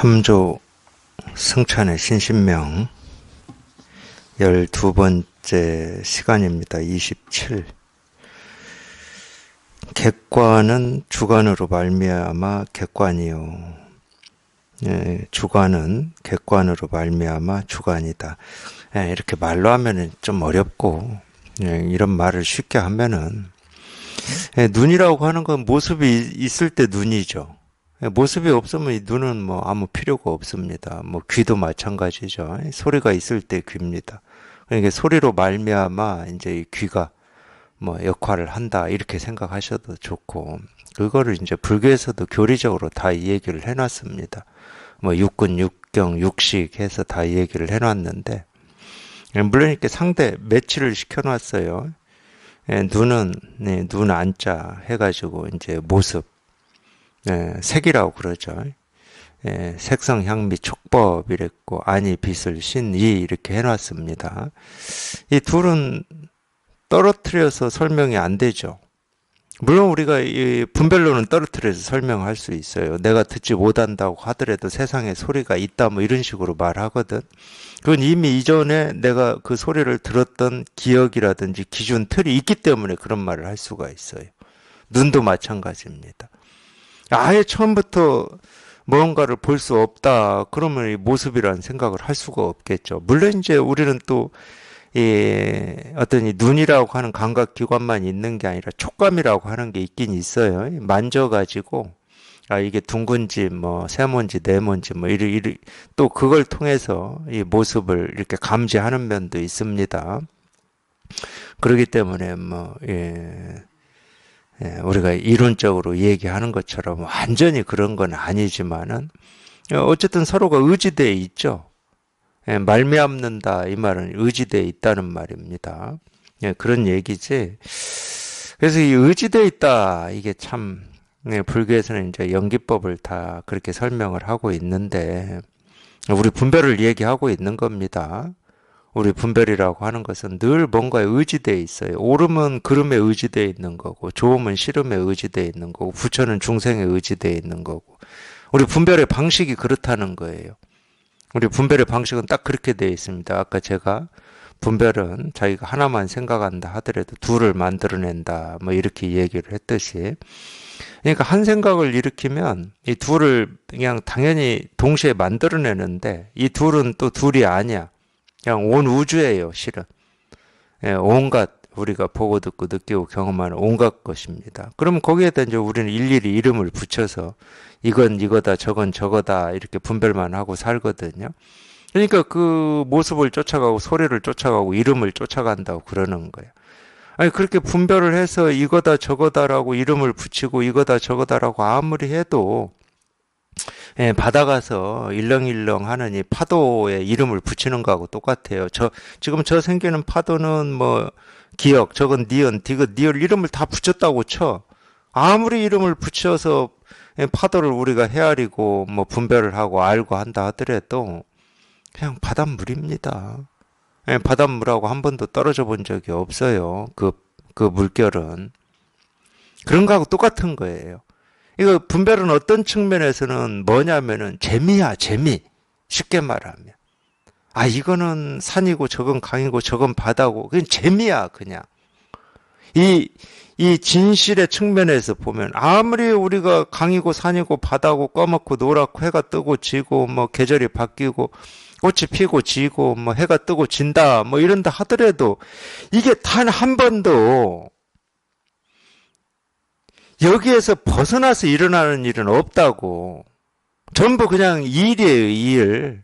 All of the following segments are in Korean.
삼조 승천의 신신명 12번째 시간입니다. 27. 객관은 주관으로 말미암아 객관이요. 주관은 객관으로 말미암아 주관이다. 이렇게 말로 하면은 좀 어렵고, 이런 말을 쉽게 하면은, 눈이라고 하는 건 모습이 있을 때 눈이죠. 모습이 없으면 이 눈은 뭐 아무 필요가 없습니다. 뭐 귀도 마찬가지죠. 소리가 있을 때 귀입니다. 그러니까 소리로 말미암아 이제 이 귀가 뭐 역할을 한다 이렇게 생각하셔도 좋고, 그거를 이제 불교에서도 교리적으로 다 이 얘기를 해놨습니다. 뭐 육군, 육경, 육식 해서 다 이 얘기를 해놨는데, 물론 이렇게 상대 매치를 시켜놨어요. 눈은 눈 안자 해가지고 이제 모습, 색이라고 그러죠. 색성, 향미, 촉법 이랬고, 아니, 빛을, 신, 이 이렇게 해놨습니다. 이 둘은 떨어뜨려서 설명이 안 되죠. 물론 우리가 이 분별로는 떨어뜨려서 설명할 수 있어요. 내가 듣지 못한다고 하더라도 세상에 소리가 있다 뭐 이런 식으로 말하거든. 그건 이미 이전에 내가 그 소리를 들었던 기억이라든지 기준 틀이 있기 때문에 그런 말을 할 수가 있어요. 눈도 마찬가지입니다. 아예 처음부터 뭔가를 볼 수 없다 그러면 이 모습이라는 생각을 할 수가 없겠죠. 물론 이제 우리는 또 어떤 이 눈이라고 하는 감각기관만 있는 게 아니라 촉감이라고 하는 게 있긴 있어요. 만져가지고 이게 둥근지 뭐 세모인지 네모인지 뭐 이리 또 그걸 통해서 이 모습을 이렇게 감지하는 면도 있습니다. 그렇기 때문에 뭐 우리가 이론적으로 얘기하는 것처럼 완전히 그런 건 아니지만은 어쨌든 서로가 의지되어 있죠. 말미암는다 이 말은 의지되어 있다는 말입니다. 그런 얘기지. 그래서 이 의지되어 있다 이게 참 불교에서는 이제 연기법을 다 그렇게 설명을 하고 있는데, 우리 분별을 얘기하고 있는 겁니다. 우리 분별이라고 하는 것은 늘 뭔가에 의지되어 있어요. 옳음은 그름에 의지되어 있는 거고, 좋음은 싫음에 의지되어 있는 거고, 부처는 중생에 의지되어 있는 거고, 우리 분별의 방식이 그렇다는 거예요. 우리 분별의 방식은 딱 그렇게 되어 있습니다. 아까 제가 분별은 자기가 하나만 생각한다 하더라도 둘을 만들어낸다 뭐 이렇게 얘기를 했듯이, 그러니까 한 생각을 일으키면 이 둘을 그냥 당연히 동시에 만들어내는데, 이 둘은 또 둘이 아니야. 그냥 온 우주예요, 실은. 온갖 우리가 보고 듣고 느끼고 경험하는 온갖 것입니다. 그러면 거기에다 이제 우리는 일일이 이름을 붙여서 이건 이거다, 저건 저거다 이렇게 분별만 하고 살거든요. 그러니까 그 모습을 쫓아가고 소리를 쫓아가고 이름을 쫓아간다고 그러는 거예요. 아니 그렇게 분별을 해서 이거다 저거다라고 이름을 붙이고 이거다 저거다라고 아무리 해도 바다 가서 일렁일렁 하는 이 파도에 이름을 붙이는 거하고 똑같아요. 지금 저 생기는 파도는 뭐 기억, 저건 니은, 디귿, 니을 이름을 다 붙였다고 쳐. 아무리 이름을 붙여서 파도를 우리가 헤아리고 뭐 분별을 하고 알고 한다 하더라도 그냥 바닷물입니다. 바닷물하고 한 번도 떨어져 본 적이 없어요. 그 물결은. 그런 거하고 똑같은 거예요. 이거 분별은 어떤 측면에서는 뭐냐면은 재미야, 재미. 쉽게 말하면. 이거는 산이고 저건 강이고 저건 바다고. 그냥 재미야, 그냥. 이 진실의 측면에서 보면 아무리 우리가 강이고 산이고 바다고 꺼먹고 노랗고 해가 뜨고 지고 뭐 계절이 바뀌고 꽃이 피고 지고 뭐 해가 뜨고 진다 뭐 이런다 하더라도 이게 단 한 번도 여기에서 벗어나서 일어나는 일은 없다고. 전부 그냥 일이에요, 일.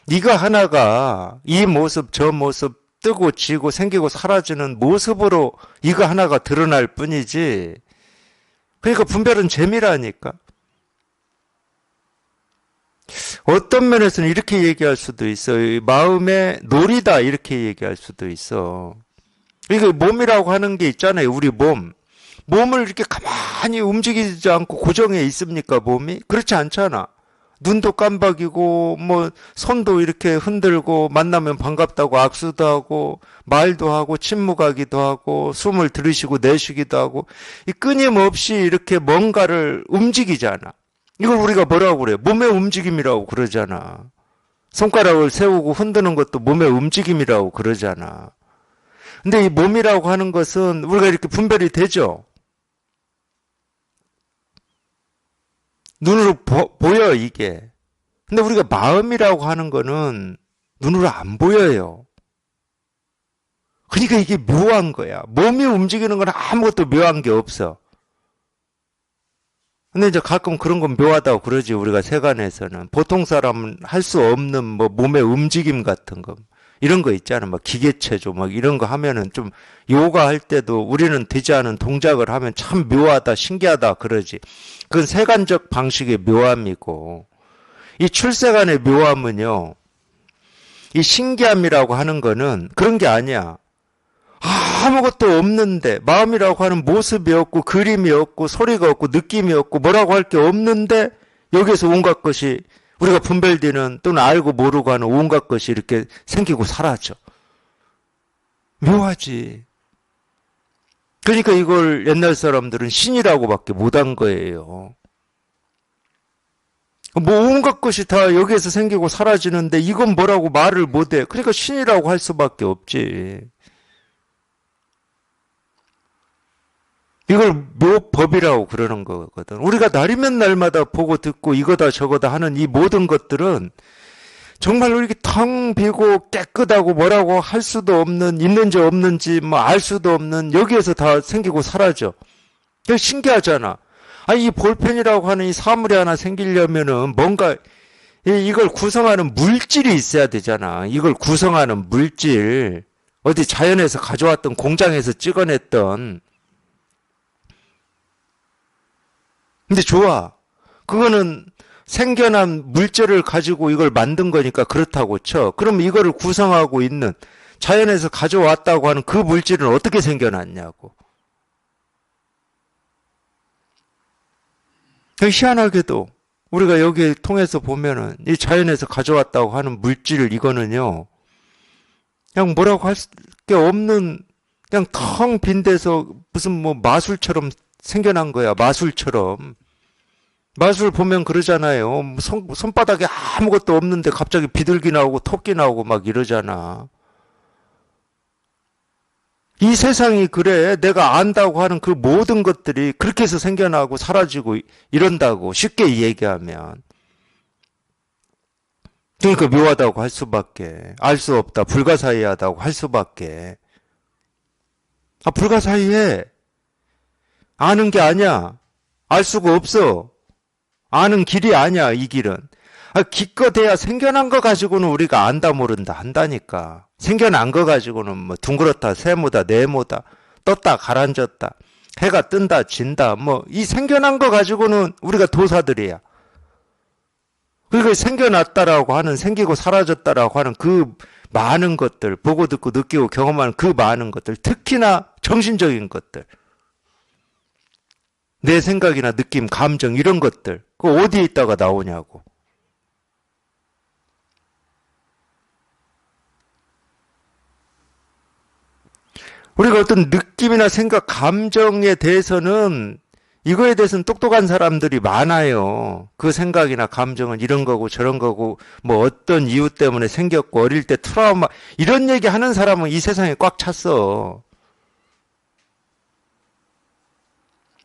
이거 하나가 이 모습 저 모습 뜨고 지고 생기고 사라지는 모습으로 이거 하나가 드러날 뿐이지. 그러니까 분별은 재미라니까. 어떤 면에서는 이렇게 얘기할 수도 있어요. 마음의 놀이다 이렇게 얘기할 수도 있어. 이거 몸이라고 하는 게 있잖아요. 우리 몸. 몸을 이렇게 가만히 움직이지 않고 고정해 있습니까, 몸이? 그렇지 않잖아. 눈도 깜박이고 뭐 손도 이렇게 흔들고 만나면 반갑다고 악수도 하고 말도 하고 침묵하기도 하고 숨을 들이쉬고 내쉬기도 하고 이 끊임없이 이렇게 뭔가를 움직이잖아. 이걸 우리가 뭐라고 그래? 몸의 움직임이라고 그러잖아. 손가락을 세우고 흔드는 것도 몸의 움직임이라고 그러잖아. 근데 이 몸이라고 하는 것은 우리가 이렇게 분별이 되죠? 눈으로 보여, 이게. 근데 우리가 마음이라고 하는 거는 눈으로 안 보여요. 그러니까 이게 묘한 거야. 몸이 움직이는 건 아무것도 묘한 게 없어. 근데 이제 가끔 그런 건 묘하다고 그러지, 우리가 세간에서는. 보통 사람은 할 수 없는 뭐 몸의 움직임 같은 거. 이런 거 있잖아. 막 기계체조, 막 이런 거 하면은 좀 요가 할 때도 우리는 되지 않은 동작을 하면 참 묘하다, 신기하다 그러지. 그건 세간적 방식의 묘함이고. 이 출세간의 묘함은요, 이 신기함이라고 하는 거는 그런 게 아니야. 아무것도 없는데, 마음이라고 하는 모습이 없고 그림이 없고 소리가 없고 느낌이 없고 뭐라고 할 게 없는데, 여기에서 온갖 것이 우리가 분별되는 또는 알고 모르고 하는 온갖 것이 이렇게 생기고 사라져. 묘하지. 그러니까 이걸 옛날 사람들은 신이라고밖에 못한 거예요. 뭐 온갖 것이 다 여기에서 생기고 사라지는데 이건 뭐라고 말을 못해. 그러니까 신이라고 할 수밖에 없지. 이걸 묘법이라고 그러는 거거든. 우리가 날이면 날마다 보고 듣고 이거다 저거다 하는 이 모든 것들은 정말로 이렇게 텅 비고 깨끗하고 뭐라고 할 수도 없는, 있는지 없는지 뭐 알 수도 없는, 여기에서 다 생기고 사라져. 이거 신기하잖아. 아니, 이 볼펜이라고 하는 이 사물이 하나 생기려면은 뭔가 이걸 구성하는 물질이 있어야 되잖아. 이걸 구성하는 물질. 어디 자연에서 가져왔던, 공장에서 찍어냈던. 근데 좋아. 그거는 생겨난 물질을 가지고 이걸 만든 거니까 그렇다고 쳐. 그럼 이거를 구성하고 있는, 자연에서 가져왔다고 하는 그 물질은 어떻게 생겨났냐고. 희한하게도 우리가 여기 통해서 보면은 이 자연에서 가져왔다고 하는 물질, 이거는요, 그냥 뭐라고 할 게 없는, 그냥 텅 빈 데서 무슨 뭐 마술처럼 생겨난 거야. 마술처럼. 마술 보면 그러잖아요. 손바닥에 아무것도 없는데 갑자기 비둘기 나오고 토끼 나오고 막 이러잖아. 이 세상이 그래. 내가 안다고 하는 그 모든 것들이 그렇게 해서 생겨나고 사라지고 이런다고, 쉽게 얘기하면. 그러니까 묘하다고 할 수밖에, 알 수 없다, 불가사의하다고 할 수밖에. 불가사의해. 아는 게 아니야. 알 수가 없어. 아는 길이 아니야, 이 길은. 기껏해야 생겨난 거 가지고는 우리가 안다 모른다 한다니까. 생겨난 거 가지고는 뭐 둥그렇다, 세모다, 네모다, 떴다, 가라앉았다, 해가 뜬다, 진다, 뭐 이 생겨난 거 가지고는 우리가 도사들이야. 그러니까 생겨났다라고 하는, 생기고 사라졌다라고 하는 그 많은 것들, 보고 듣고 느끼고 경험하는 그 많은 것들, 특히나 정신적인 것들, 내 생각이나 느낌, 감정 이런 것들, 그거 어디에 있다가 나오냐고. 우리가 어떤 느낌이나 생각, 감정에 대해서는, 이거에 대해서는 똑똑한 사람들이 많아요. 그 생각이나 감정은 이런 거고 저런 거고 뭐 어떤 이유 때문에 생겼고 어릴 때 트라우마, 이런 얘기 하는 사람은 이 세상에 꽉 찼어.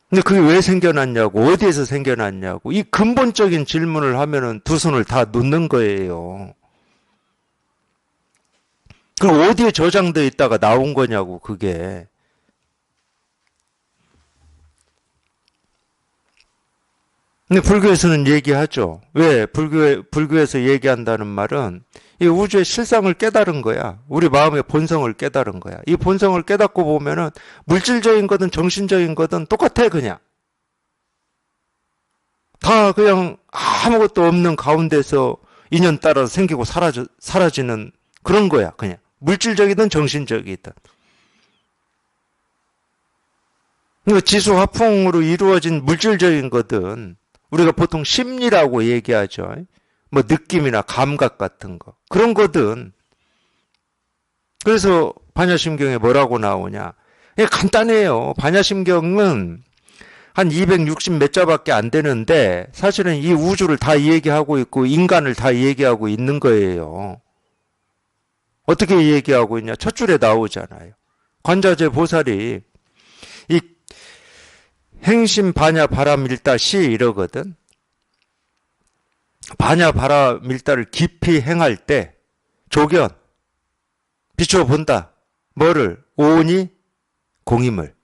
근데 그게 왜 생겨났냐고, 어디에서 생겨났냐고, 이 근본적인 질문을 하면은 두 손을 다 놓는 거예요. 그럼 어디에 저장돼 있다가 나온 거냐고, 그게. 근데 불교에서는 얘기하죠. 왜? 불교에서 얘기한다는 말은 이 우주의 실상을 깨달은 거야. 우리 마음의 본성을 깨달은 거야. 이 본성을 깨닫고 보면은 물질적인 거든 정신적인 거든 똑같아, 그냥. 다 그냥 아무것도 없는 가운데서 인연 따라서 생기고 사라지는 그런 거야, 그냥. 물질적이든 정신적이든. 지수화풍으로 이루어진 물질적인 거든 우리가 보통 심리라고 얘기하죠. 뭐 느낌이나 감각 같은 거. 그런 거든. 그래서 반야심경에 뭐라고 나오냐. 간단해요. 반야심경은 한 260 몇 자밖에 안 되는데 사실은 이 우주를 다 얘기하고 있고 인간을 다 얘기하고 있는 거예요. 어떻게 얘기하고 있냐? 첫 줄에 나오잖아요. 관자재 보살이 이 행심 반야 바라밀다 시 이러거든. 반야 바라밀다를 깊이 행할 때 조견 비추어 본다. 뭐를? 오온이 공임을.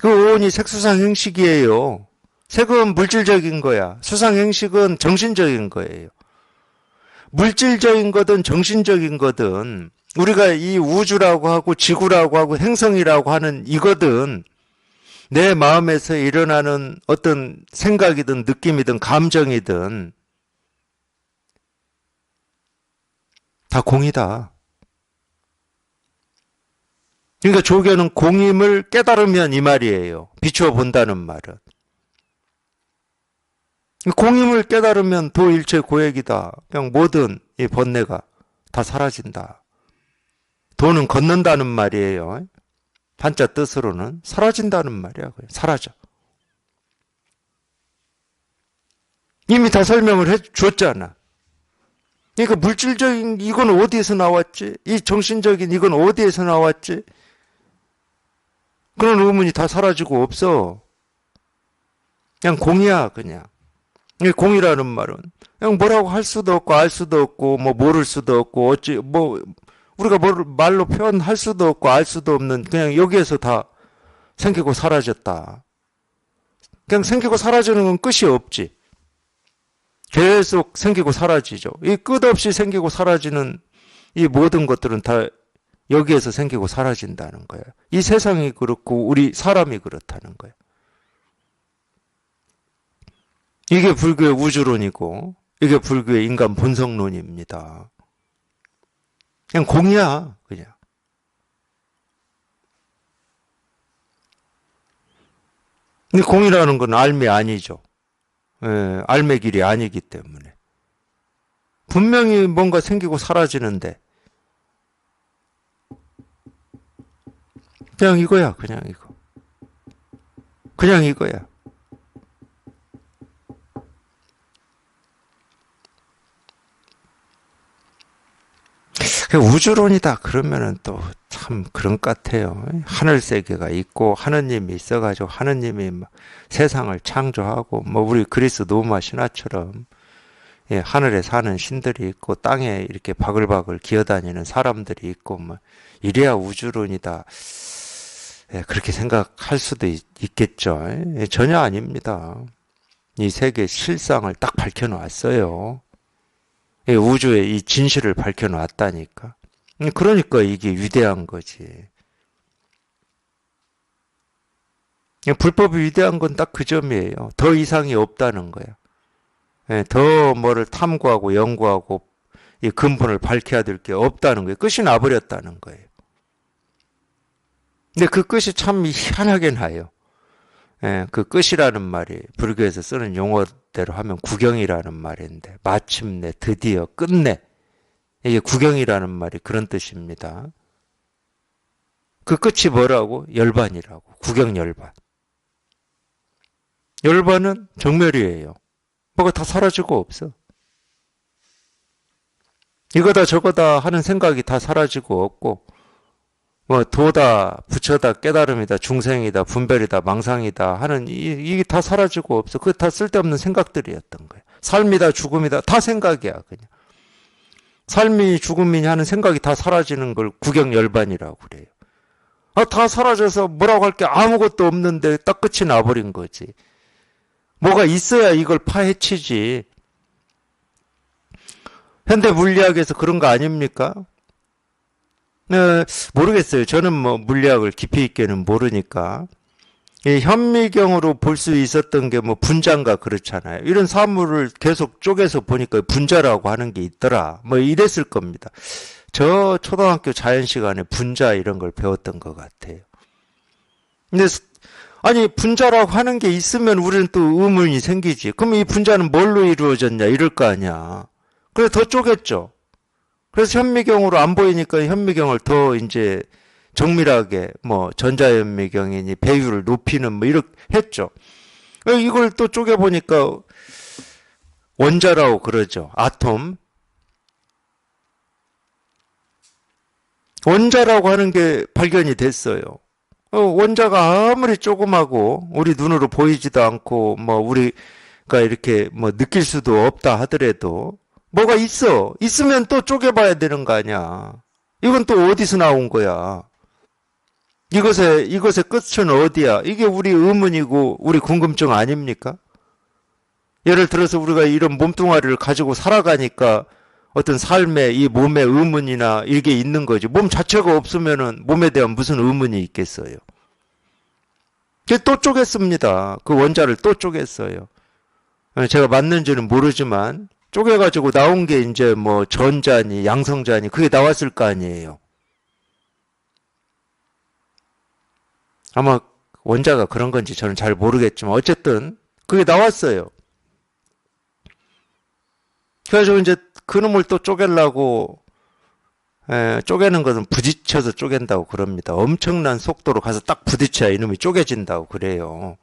그 오온이 색수상 행식이에요. 색은 물질적인 거야. 수상 행식은 정신적인 거예요. 물질적인 거든 정신적인 거든 우리가 이 우주라고 하고 지구라고 하고 행성이라고 하는 이거든 내 마음에서 일어나는 어떤 생각이든 느낌이든 감정이든 다 공이다. 그러니까 조견은 공임을 깨달으면 이 말이에요. 비추어 본다는 말은. 공임을 깨달으면 도일체 고액이다. 그냥 모든 이 번뇌가 다 사라진다. 도는 걷는다는 말이에요. 한자 뜻으로는 사라진다는 말이야. 사라져. 이미 다 설명을 해 줬잖아. 그러니까 물질적인 이건 어디에서 나왔지? 이 정신적인 이건 어디에서 나왔지? 그런 의문이 다 사라지고 없어. 그냥 공이야, 그냥. 공이라는 말은 그냥 뭐라고 할 수도 없고 알 수도 없고 뭐 모를 수도 없고 어찌 뭐 우리가 말로 표현할 수도 없고 알 수도 없는 그냥 여기에서 다 생기고 사라졌다. 그냥 생기고 사라지는 건 끝이 없지. 계속 생기고 사라지죠. 이 끝없이 생기고 사라지는 이 모든 것들은 다 여기에서 생기고 사라진다는 거예요. 이 세상이 그렇고 우리 사람이 그렇다는 거예요. 이게 불교의 우주론이고 이게 불교의 인간 본성론입니다. 그냥 공이야, 그냥. 근데 공이라는 건 알매 아니죠. 알매 길이 아니기 때문에. 분명히 뭔가 생기고 사라지는데 그냥 이거야, 그냥 이거. 그냥 이거야. 우주론이다 그러면은 또 참 그런 것 같아요. 하늘 세계가 있고 하느님이 있어가지고 하느님이 막 세상을 창조하고 뭐 우리 그리스 로마 신화처럼 하늘에 사는 신들이 있고 땅에 이렇게 바글바글 기어다니는 사람들이 있고 뭐 이래야 우주론이다. 그렇게 생각할 수도 있겠죠. 전혀 아닙니다. 이 세계 실상을 딱 밝혀놓았어요. 우주의 이 진실을 밝혀놨다니까. 그러니까 이게 위대한 거지. 불법이 위대한 건 딱 그 점이에요. 더 이상이 없다는 거야. 더 뭐를 탐구하고 연구하고 이 근본을 밝혀야 될 게 없다는 거예요. 끝이 나버렸다는 거예요. 근데 그 끝이 참 희한하게 나요. 그 끝이라는 말이 불교에서 쓰는 용어대로 하면 구경이라는 말인데 마침내 드디어 끝내 이게 구경이라는 말이 그런 뜻입니다. 그 끝이 뭐라고? 열반이라고. 구경열반. 열반은 정멸이에요. 뭐가 다 사라지고 없어. 이거다 저거다 하는 생각이 다 사라지고 없고 뭐 도다, 부처다, 깨달음이다, 중생이다, 분별이다, 망상이다 하는 이게 다 사라지고 없어. 그거 다 쓸데없는 생각들이었던 거야. 삶이다, 죽음이다 다 생각이야 그냥. 삶이 죽음이냐 하는 생각이 다 사라지는 걸 구경열반이라고 그래요. 다 사라져서 뭐라고 할 게 아무것도 없는데 딱 끝이 나버린 거지. 뭐가 있어야 이걸 파헤치지. 현대 물리학에서 그런 거 아닙니까? 모르겠어요. 저는 뭐 물리학을 깊이 있게는 모르니까. 현미경으로 볼 수 있었던 게 뭐 분자인가 그렇잖아요. 이런 사물을 계속 쪼개서 보니까 분자라고 하는 게 있더라. 뭐 이랬을 겁니다. 저 초등학교 자연 시간에 분자 이런 걸 배웠던 것 같아요. 근데 아니 분자라고 하는 게 있으면 우리는 또 의문이 생기지. 그럼 이 분자는 뭘로 이루어졌냐 이럴 거 아니야. 그래서 더 쪼갰죠. 그래서 현미경으로 안 보이니까 현미경을 더 이제 정밀하게 뭐 전자현미경이니 배율을 높이는 뭐 이렇게 했죠. 이걸 또 쪼개보니까 원자라고 그러죠. 아톰. 원자라고 하는 게 발견이 됐어요. 원자가 아무리 조그마고 우리 눈으로 보이지도 않고 뭐 우리가 이렇게 뭐 느낄 수도 없다 하더라도 뭐가 있어. 있으면 또 쪼개봐야 되는 거 아니야. 이건 또 어디서 나온 거야. 이것의 끝은 어디야? 이게 우리 의문이고 우리 궁금증 아닙니까? 예를 들어서 우리가 이런 몸뚱아리를 가지고 살아가니까 어떤 삶에 이 몸에 의문이나 이게 있는 거지. 몸 자체가 없으면은 몸에 대한 무슨 의문이 있겠어요. 또 쪼갰습니다. 그 원자를 또 쪼갰어요. 제가 맞는지는 모르지만 쪼개가지고 나온 게 이제 뭐 전자니 양성자니 그게 나왔을 거 아니에요. 아마 원자가 그런 건지 저는 잘 모르겠지만 어쨌든 그게 나왔어요. 그래가지고 이제 그놈을 또 쪼개려고 쪼개는 것은 부딪혀서 쪼갠다고 그럽니다. 엄청난 속도로 가서 딱 부딪혀야 이놈이 쪼개진다고 그래요.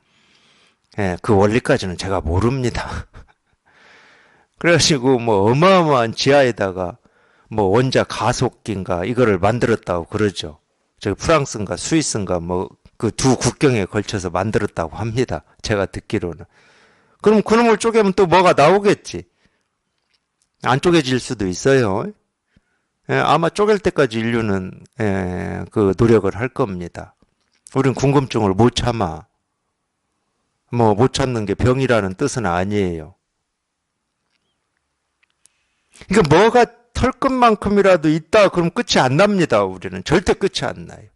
그 원리까지는 제가 모릅니다. 그래가지고 뭐 어마어마한 지하에다가 뭐 원자 가속기인가 이거를 만들었다고 그러죠. 저기 프랑스인가 스위스인가 뭐 그 두 국경에 걸쳐서 만들었다고 합니다. 제가 듣기로는. 그럼 그놈을 쪼개면 또 뭐가 나오겠지. 안 쪼개질 수도 있어요. 아마 쪼갤 때까지 인류는 그 노력을 할 겁니다. 우린 궁금증을 못 참아. 뭐 못 참는 게 병이라는 뜻은 아니에요. 그러니까 뭐가 털끝만큼이라도 있다 그럼 끝이 안 납니다. 우리는 절대 끝이 안 나요.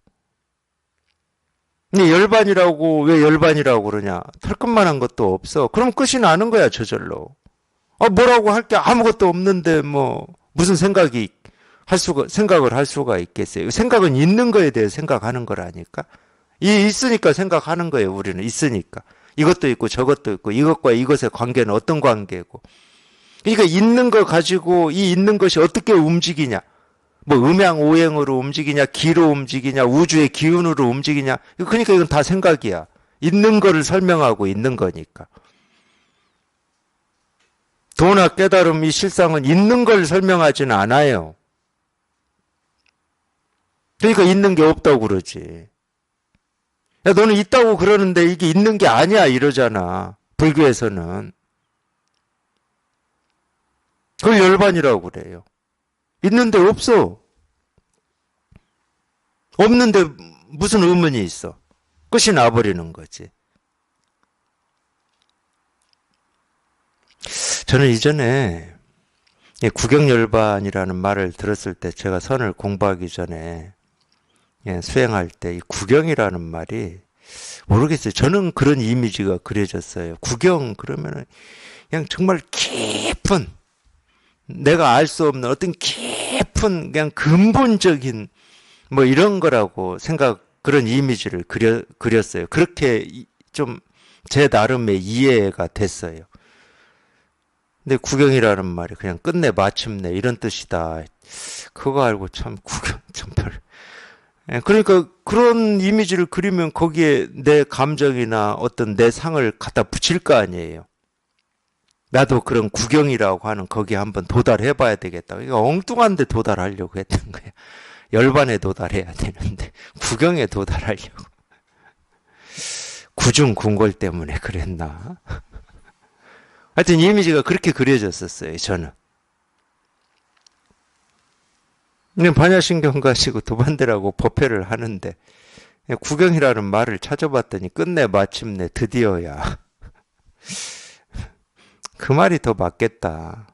근데 열반이라고 왜 열반이라고 그러냐? 털끝만한 것도 없어. 그럼 끝이 나는 거야 저절로. 뭐라고 할 게 아무것도 없는데 뭐 무슨 생각을 할 수가 있겠어요. 생각은 있는 거에 대해 생각하는 거라니까. 있으니까 생각하는 거예요. 우리는 있으니까. 이것도 있고 저것도 있고 이것과 이것의 관계는 어떤 관계고. 그러니까 있는 거 가지고 이 있는 것이 어떻게 움직이냐. 뭐 음양오행으로 움직이냐, 기로 움직이냐, 우주의 기운으로 움직이냐. 그러니까 이건 다 생각이야. 있는 거를 설명하고 있는 거니까. 도나 깨달음 이 실상은 있는 걸 설명하지는 않아요. 그러니까 있는 게 없다고 그러지. 야, 너는 있다고 그러는데 이게 있는 게 아니야 이러잖아. 불교에서는. 그걸 열반이라고 그래요. 있는데 없어. 없는데 무슨 의문이 있어. 끝이 나버리는 거지. 저는 이전에 구경열반이라는 말을 들었을 때 제가 선을 공부하기 전에 수행할 때 이 구경이라는 말이 모르겠어요. 저는 그런 이미지가 그려졌어요. 구경 그러면은 그냥 정말 깊은 내가 알 수 없는 어떤 깊은 그냥 근본적인 뭐 이런 거라고 그런 이미지를 그렸어요. 그렇게 좀 제 나름의 이해가 됐어요. 근데 구경이라는 말이 그냥 끝내 마침내 이런 뜻이다. 그거 알고 참 구경 참 그러니까 그런 이미지를 그리면 거기에 내 감정이나 어떤 내 상을 갖다 붙일 거 아니에요. 나도 그런 구경이라고 하는 거기에 한번 도달해 봐야 되겠다. 그러니까 엉뚱한 데 도달하려고 했던 거야. 열반에 도달해야 되는데 구경에 도달하려고. 구중궁궐 때문에 그랬나? 하여튼 이미지가 그렇게 그려졌었어요. 저는. 반야신경 가지고 도반대라고 법회를 하는데 구경이라는 말을 찾아봤더니 끝내 마침내 드디어야. 그 말이 더 맞겠다.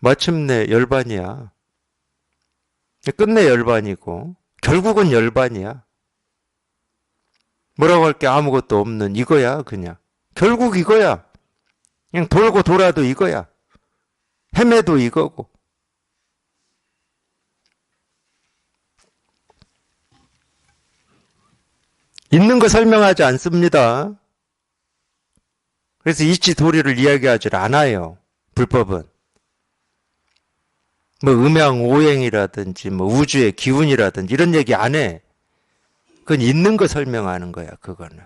마침내 열반이야. 끝내 열반이고 결국은 열반이야. 뭐라고 할 게 아무것도 없는 이거야 그냥. 결국 이거야. 그냥 돌고 돌아도 이거야. 헤매도 이거고. 있는 거 설명하지 않습니다. 그래서 이치도리를 이야기하지 않아요. 불법은. 뭐 음양오행이라든지 뭐 우주의 기운이라든지 이런 얘기 안 해. 그건 있는 거 설명하는 거야, 그거는.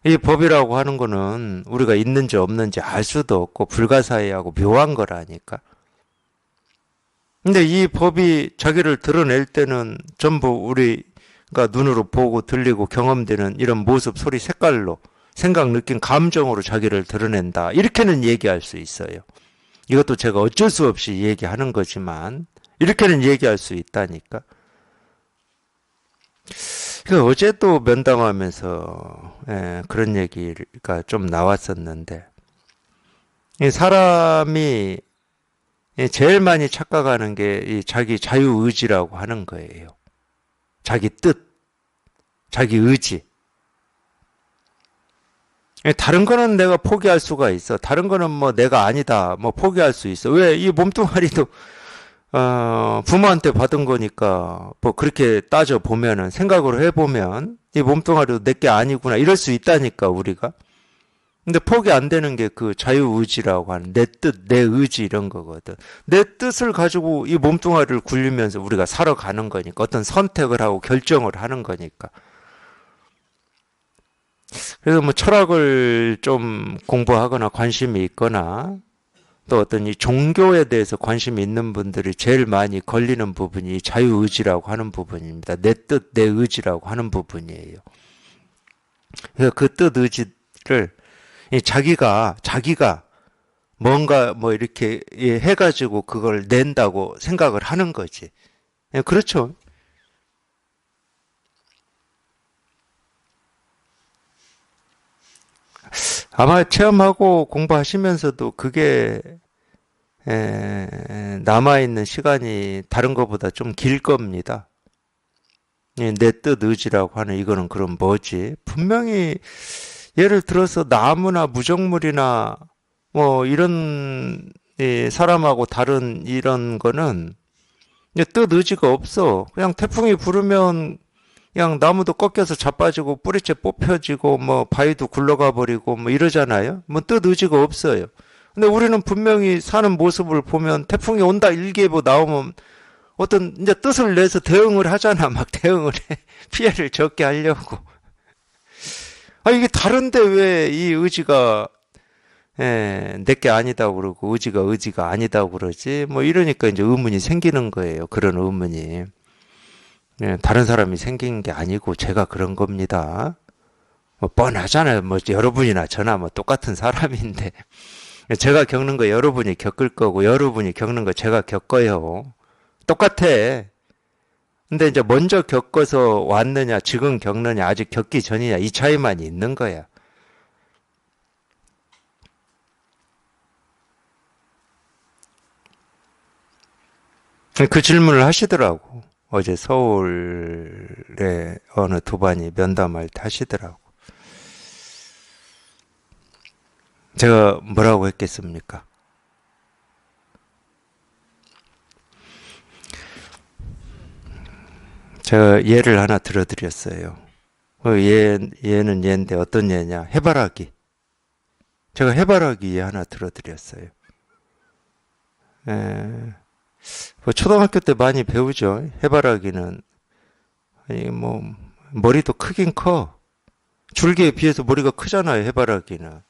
이 법이라고 하는 거는 우리가 있는지 없는지 알 수도 없고 불가사의하고 묘한 거라니까. 근데 이 법이 자기를 드러낼 때는 전부 우리가 눈으로 보고 들리고 경험되는 이런 모습, 소리, 색깔로 생각, 느낌, 감정으로 자기를 드러낸다. 이렇게는 얘기할 수 있어요. 이것도 제가 어쩔 수 없이 얘기하는 거지만 이렇게는 얘기할 수 있다니까. 어제도 면담하면서 그런 얘기가 좀 나왔었는데 이 사람이 제일 많이 착각하는 게 이 자기 자유의지라고 하는 거예요. 자기 뜻, 자기 의지. 다른 거는 내가 포기할 수가 있어. 다른 거는 뭐 내가 아니다. 뭐 포기할 수 있어. 왜? 이 몸뚱아리도 부모한테 받은 거니까 뭐 그렇게 따져 보면은 생각으로 해보면 이 몸뚱아리도 내게 아니구나 이럴 수 있다니까 우리가. 근데 포기 안 되는 게 그 자유의지라고 하는 내 뜻, 내 의지 이런 거거든. 내 뜻을 가지고 이 몸뚱아리를 굴리면서 우리가 살아가는 거니까 어떤 선택을 하고 결정을 하는 거니까. 그래서 뭐 철학을 좀 공부하거나 관심이 있거나 또 어떤 이 종교에 대해서 관심이 있는 분들이 제일 많이 걸리는 부분이 자유의지라고 하는 부분입니다. 내 뜻, 내 의지라고 하는 부분이에요. 그래서 그 뜻, 의지를 자기가 뭔가 뭐 이렇게 해가지고 그걸 낸다고 생각을 하는 거지. 그렇죠. 아마 체험하고 공부하시면서도 그게 남아있는 시간이 다른 것보다 좀 길 겁니다. 내 뜻 의지라고 하는 이거는 그럼 뭐지? 분명히 예를 들어서 나무나 무정물이나 뭐 이런 사람하고 다른 이런 거는 뜻 의지가 없어. 그냥 태풍이 부르면 그냥 나무도 꺾여서 자빠지고 뿌리채 뽑혀지고 뭐 바위도 굴러가 버리고 뭐 이러잖아요. 뭐 뜻 의지가 없어요. 근데 우리는 분명히 사는 모습을 보면 태풍이 온다 일기예보 나오면 어떤 이제 뜻을 내서 대응을 하잖아. 막 대응을 해. 피해를 적게 하려고. 이게 다른데 왜 이 의지가 내게 아니다고 그러고 의지가 아니다고 그러지? 뭐 이러니까 이제 의문이 생기는 거예요. 그런 의문이. 다른 사람이 생긴 게 아니고 제가 그런 겁니다. 뭐 뻔하잖아요. 뭐 여러분이나 저나 뭐 똑같은 사람인데 제가 겪는 거 여러분이 겪을 거고 여러분이 겪는 거 제가 겪어요. 똑같아. 근데 이제 먼저 겪어서 왔느냐, 지금 겪느냐, 아직 겪기 전이냐 이 차이만 있는 거야. 그 질문을 하시더라고. 어제 서울에 어느 두 반이 면담할 때 하시더라고. 제가 뭐라고 했겠습니까? 제가 예를 하나 들어드렸어요. 얘는 얘인데 어떤 얘냐? 해바라기. 제가 해바라기 예 하나 들어드렸어요. 뭐 초등학교 때 많이 배우죠. 해바라기는 뭐 머리도 크긴 커. 줄기에 비해서 머리가 크잖아요. 해바라기는.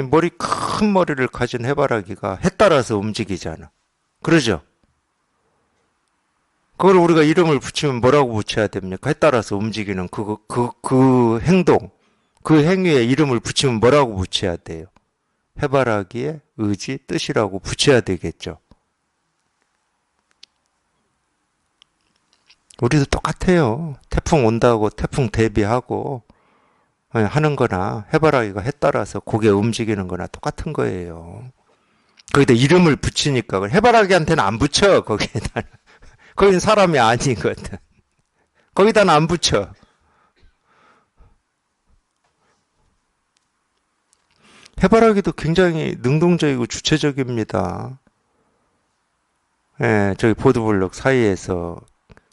머리 큰 머리를 가진 해바라기가 해 따라서 움직이잖아. 그러죠? 그걸 우리가 이름을 붙이면 뭐라고 붙여야 됩니까? 해 따라서 움직이는 그 행동, 그 행위에 이름을 붙이면 뭐라고 붙여야 돼요? 해바라기의 의지, 뜻이라고 붙여야 되겠죠. 우리도 똑같아요. 태풍 온다고 태풍 대비하고 하는 거나 해바라기가 해 따라서 고개 움직이는 거나 똑같은 거예요. 거기다 이름을 붙이니까 해바라기한테는 안 붙여. 거기에다 거기는 사람이 아니거든. 거기다는 안 붙여. 해바라기도 굉장히 능동적이고 주체적입니다. 저기 보드블록 사이에서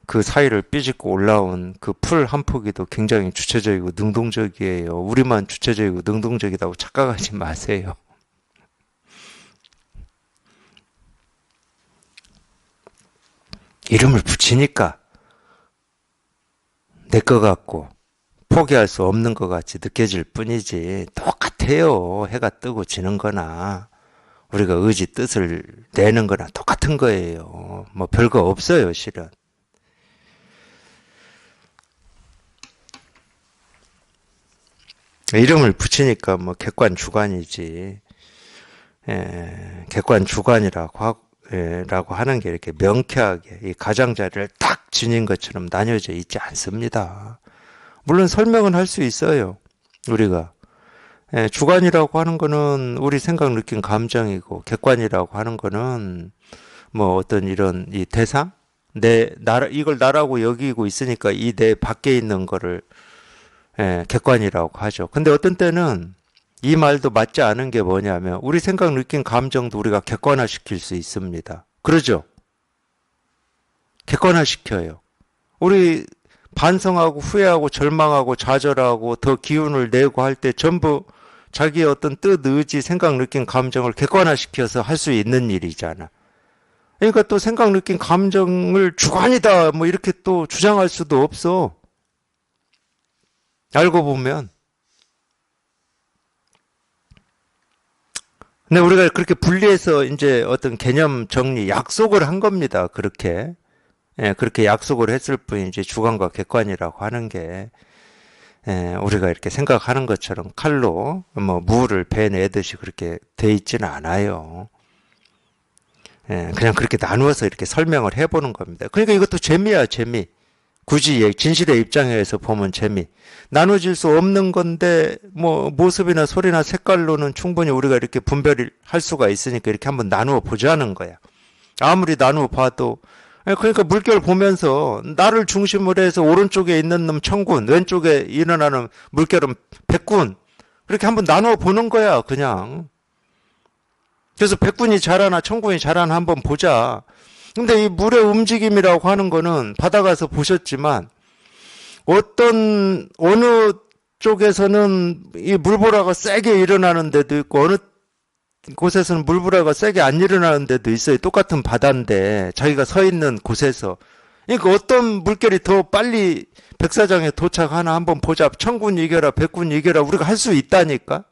그 사이를 삐집고 올라온 그 풀 한 포기도 굉장히 주체적이고 능동적이에요. 우리만 주체적이고 능동적이라고 착각하지 마세요. 이름을 붙이니까 내 거 같고 포기할 수 없는 것 같이 느껴질 뿐이지 똑같아요. 해가 뜨고 지는 거나 우리가 의지 뜻을 내는 거나 똑같은 거예요. 뭐 별거 없어요, 실은. 이름을 붙이니까 뭐 객관 주관이지. 객관 주관이라고 라고 하는 게 이렇게 명쾌하게 이 가장자리를 딱 지닌 것처럼 나뉘어져 있지 않습니다. 물론 설명은 할 수 있어요. 우리가 주관이라고 하는 거는 우리 생각, 느낌, 감정이고, 객관이라고 하는 거는 뭐 어떤 이런 이 대상, 이걸 나라고 여기고 있으니까 이 내 밖에 있는 거를 객관이라고 하죠. 근데 어떤 때는 이 말도 맞지 않은 게 뭐냐면 우리 생각, 느낌, 감정도 우리가 객관화시킬 수 있습니다. 그러죠? 객관화시켜요. 우리 반성하고 후회하고 절망하고 좌절하고 더 기운을 내고 할 때 전부 자기의 어떤 뜻, 의지, 생각, 느낌, 감정을 객관화시켜서 할 수 있는 일이잖아. 그러니까 또 생각, 느낌, 감정을 주관이다 뭐 이렇게 또 주장할 수도 없어. 알고 보면. 근데 우리가 그렇게 분리해서 이제 어떤 개념 정리, 약속을 한 겁니다. 그렇게. 그렇게 약속을 했을 뿐이지 주관과 객관이라고 하는 게 우리가 이렇게 생각하는 것처럼 칼로 뭐 무를 베내듯이 그렇게 돼 있지는 않아요. 그냥 그렇게 나누어서 이렇게 설명을 해보는 겁니다. 그러니까 이것도 재미야, 재미. 굳이 진실의 입장에서 보면 재미. 나눠질 수 없는 건데 뭐 모습이나 소리나 색깔로는 충분히 우리가 이렇게 분별을 할 수가 있으니까 이렇게 한번 나누어 보자는 거야. 아무리 나누어 봐도 그러니까 물결 보면서 나를 중심으로 해서 오른쪽에 있는 놈 천군, 왼쪽에 일어나는 물결은 백군, 그렇게 한번 나누어 보는 거야, 그냥. 그래서 백군이 잘하나 천군이 잘하나 한번 보자. 근데 이 물의 움직임이라고 하는 거는 바다 가서 보셨지만 어느 쪽에서는 이 물보라가 세게 일어나는 데도 있고 어느 곳에서는 물보라가 세게 안 일어나는 데도 있어요. 똑같은 바다인데 자기가 서 있는 곳에서. 그러니까 어떤 물결이 더 빨리 백사장에 도착하나 한번 보자. 천군 이겨라, 백군 이겨라. 우리가 할 수 있다니까.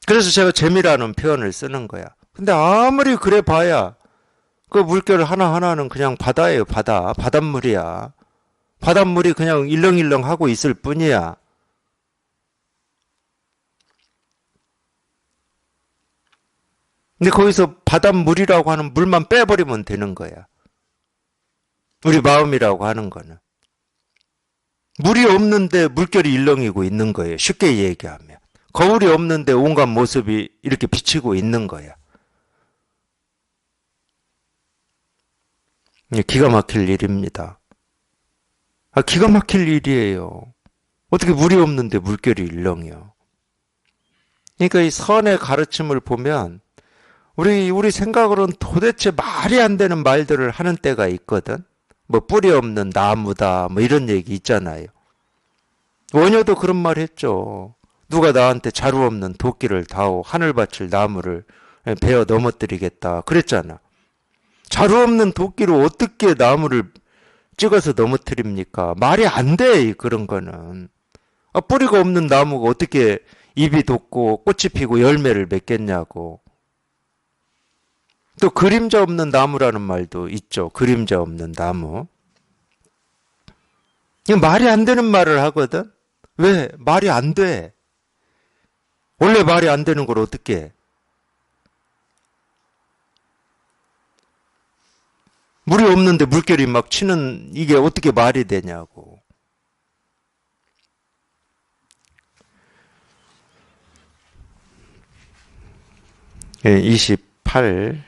그래서 제가 재미라는 표현을 쓰는 거야. 근데 아무리 그래 봐야 그 물결 하나하나는 그냥 바다예요. 바닷물이야. 바닷물이 그냥 일렁일렁 하고 있을 뿐이야. 근데 거기서 바닷물이라고 하는 물만 빼버리면 되는 거야. 우리 마음이라고 하는 거는. 물이 없는데 물결이 일렁이고 있는 거예요. 쉽게 얘기하면. 거울이 없는데 온갖 모습이 이렇게 비치고 있는 거야. 기가 막힐 일입니다. 기가 막힐 일이에요. 어떻게 물이 없는데 물결이 일렁이요. 그러니까 이 선의 가르침을 보면 우리 생각으로는 도대체 말이 안 되는 말들을 하는 때가 있거든. 뭐 뿌리 없는 나무다 뭐 이런 얘기 있잖아요. 원효도 그런 말 했죠. 누가 나한테 자루 없는 도끼를 다오 하늘밭을 나무를 베어 넘어뜨리겠다 그랬잖아. 자루 없는 도끼로 어떻게 나무를 찍어서 넘어뜨립니까? 말이 안 돼, 그런 거는. 뿌리가 없는 나무가 어떻게 잎이 돋고 꽃이 피고 열매를 맺겠냐고. 또 그림자 없는 나무라는 말도 있죠. 그림자 없는 나무. 말이 안 되는 말을 하거든. 왜? 말이 안 돼. 원래 말이 안 되는 걸 어떻게 해? 물이 없는데 물결이 막 치는 이게 어떻게 말이 되냐고. 28.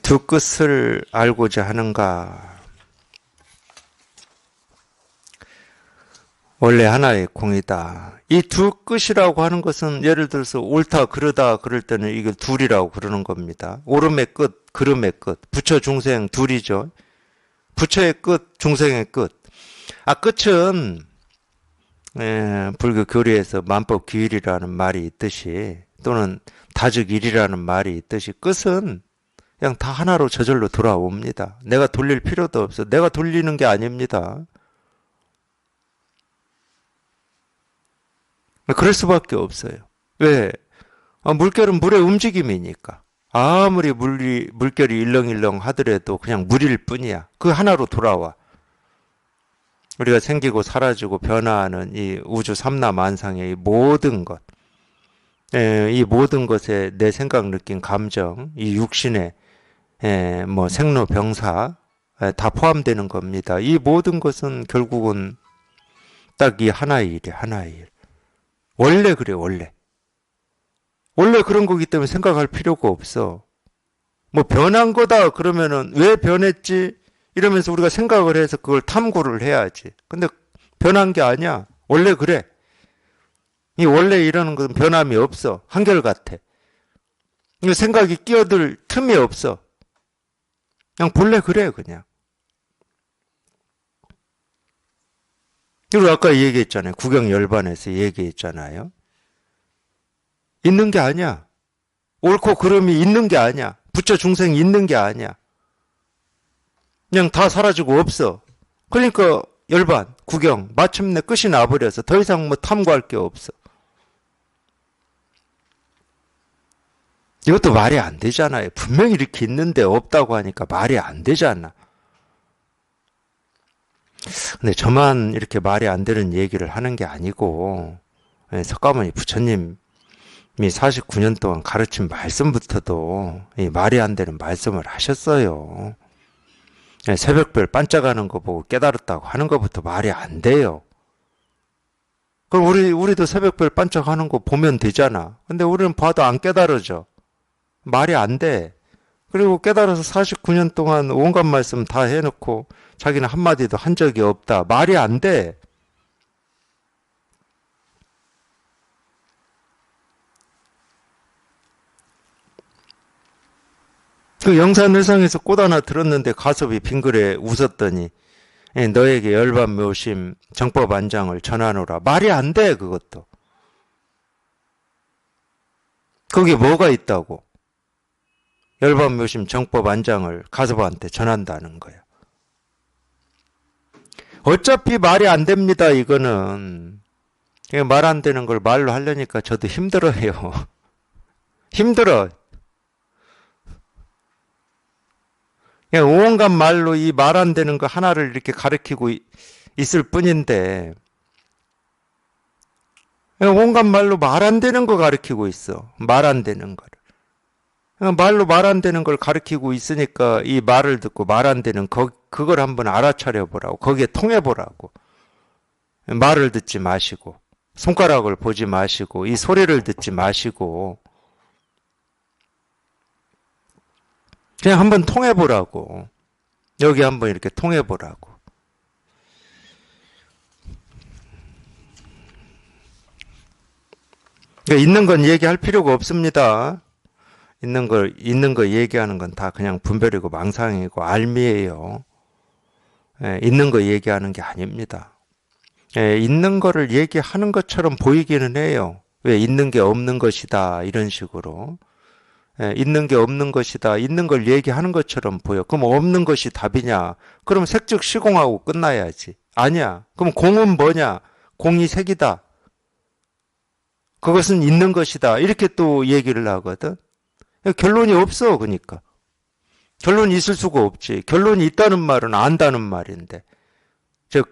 두 끝을 알고자 하는가. 원래 하나의 공이다. 이 두 끝이라고 하는 것은 예를 들어서 옳다 그르다 그럴 때는 이걸 둘이라고 그러는 겁니다. 옳음의 끝, 그름의 끝, 부처 중생 둘이죠. 부처의 끝, 중생의 끝. 끝은 불교 교리에서 만법규일이라는 말이 있듯이 또는 다즉일이라는 말이 있듯이 끝은 그냥 다 하나로 저절로 돌아옵니다. 내가 돌릴 필요도 없어. 내가 돌리는 게 아닙니다. 그럴 수밖에 없어요. 왜? 물결은 물의 움직임이니까. 아무리 물결이 일렁일렁 하더라도 그냥 물일 뿐이야. 그 하나로 돌아와. 우리가 생기고 사라지고 변화하는 이 우주 삼라만상의 이 모든 것, 이 모든 것에 내 생각, 느낌, 감정, 이 육신에 뭐 생로병사 다 포함되는 겁니다. 이 모든 것은 결국은 딱 이 하나의 일이야, 하나의 일. 원래 그래, 원래. 원래 그런 거기 때문에 생각할 필요가 없어. 뭐 변한 거다 그러면은 왜 변했지? 이러면서 우리가 생각을 해서 그걸 탐구를 해야지. 근데 변한 게 아니야. 원래 그래. 이 원래 이러는 것은 변함이 없어. 한결같아. 생각이 끼어들 틈이 없어. 그냥 본래 그래, 그냥. 그리고 아까 얘기했잖아요. 구경 열반에서 얘기했잖아요. 있는 게 아니야. 옳고 그름이 있는 게 아니야. 부처 중생이 있는 게 아니야. 그냥 다 사라지고 없어. 그러니까 열반, 구경, 마침내 끝이 나버려서 더 이상 뭐 탐구할 게 없어. 이것도 말이 안 되잖아요. 분명히 이렇게 있는데 없다고 하니까 말이 안 되잖아. 근데 저만 이렇게 말이 안 되는 얘기를 하는 게 아니고, 석가모니 부처님이 49년 동안 가르친 말씀부터도 말이 안 되는 말씀을 하셨어요. 새벽별 반짝하는 거 보고 깨달았다고 하는 것부터 말이 안 돼요. 그럼 우리도 새벽별 반짝하는 거 보면 되잖아. 근데 우리는 봐도 안 깨달아져. 말이 안 돼. 그리고 깨달아서 49년 동안 온갖 말씀 다 해놓고 자기는 한마디도 한 적이 없다. 말이 안 돼. 그 영산회상에서 꽃 하나 들었는데 가섭이 빙그레 웃었더니 너에게 열반 묘심 정법 안장을 전하노라. 말이 안 돼, 그것도. 거기에 뭐가 있다고? 열반 묘심 정법 안장을 가섭한테 전한다는 거야. 어차피 말이 안 됩니다, 이거는. 말 안 되는 걸 말로 하려니까 저도 힘들어해요. 힘들어. 그냥 온갖 말로 이 말 안 되는 거 하나를 이렇게 가르치고 있을 뿐인데, 온갖 말로 말 안 되는 거 가르치고 있어. 말 안 되는 거를. 말로 말 안 되는 걸 가르치고 있으니까 이 말을 듣고 말 안 되는 그걸 한번 알아차려 보라고. 거기에 통해 보라고. 말을 듣지 마시고, 손가락을 보지 마시고, 이 소리를 듣지 마시고, 그냥 한번 통해 보라고. 여기 한번 이렇게 통해 보라고. 그러니까 있는 건 얘기할 필요가 없습니다. 있는 거 얘기하는 건 다 그냥 분별이고 망상이고 알미예요. 있는 거 얘기하는 게 아닙니다. 있는 거를 얘기하는 것처럼 보이기는 해요. 왜 있는 게 없는 것이다 이런 식으로. 있는 게 없는 것이다. 있는 걸 얘기하는 것처럼 보여. 그럼 없는 것이 답이냐? 그럼 색즉 시공하고 끝나야지. 아니야. 그럼 공은 뭐냐? 공이 색이다. 그것은 있는 것이다. 이렇게 또 얘기를 하거든. 결론이 없어. 그러니까. 결론이 있을 수가 없지. 결론이 있다는 말은 안다는 말인데.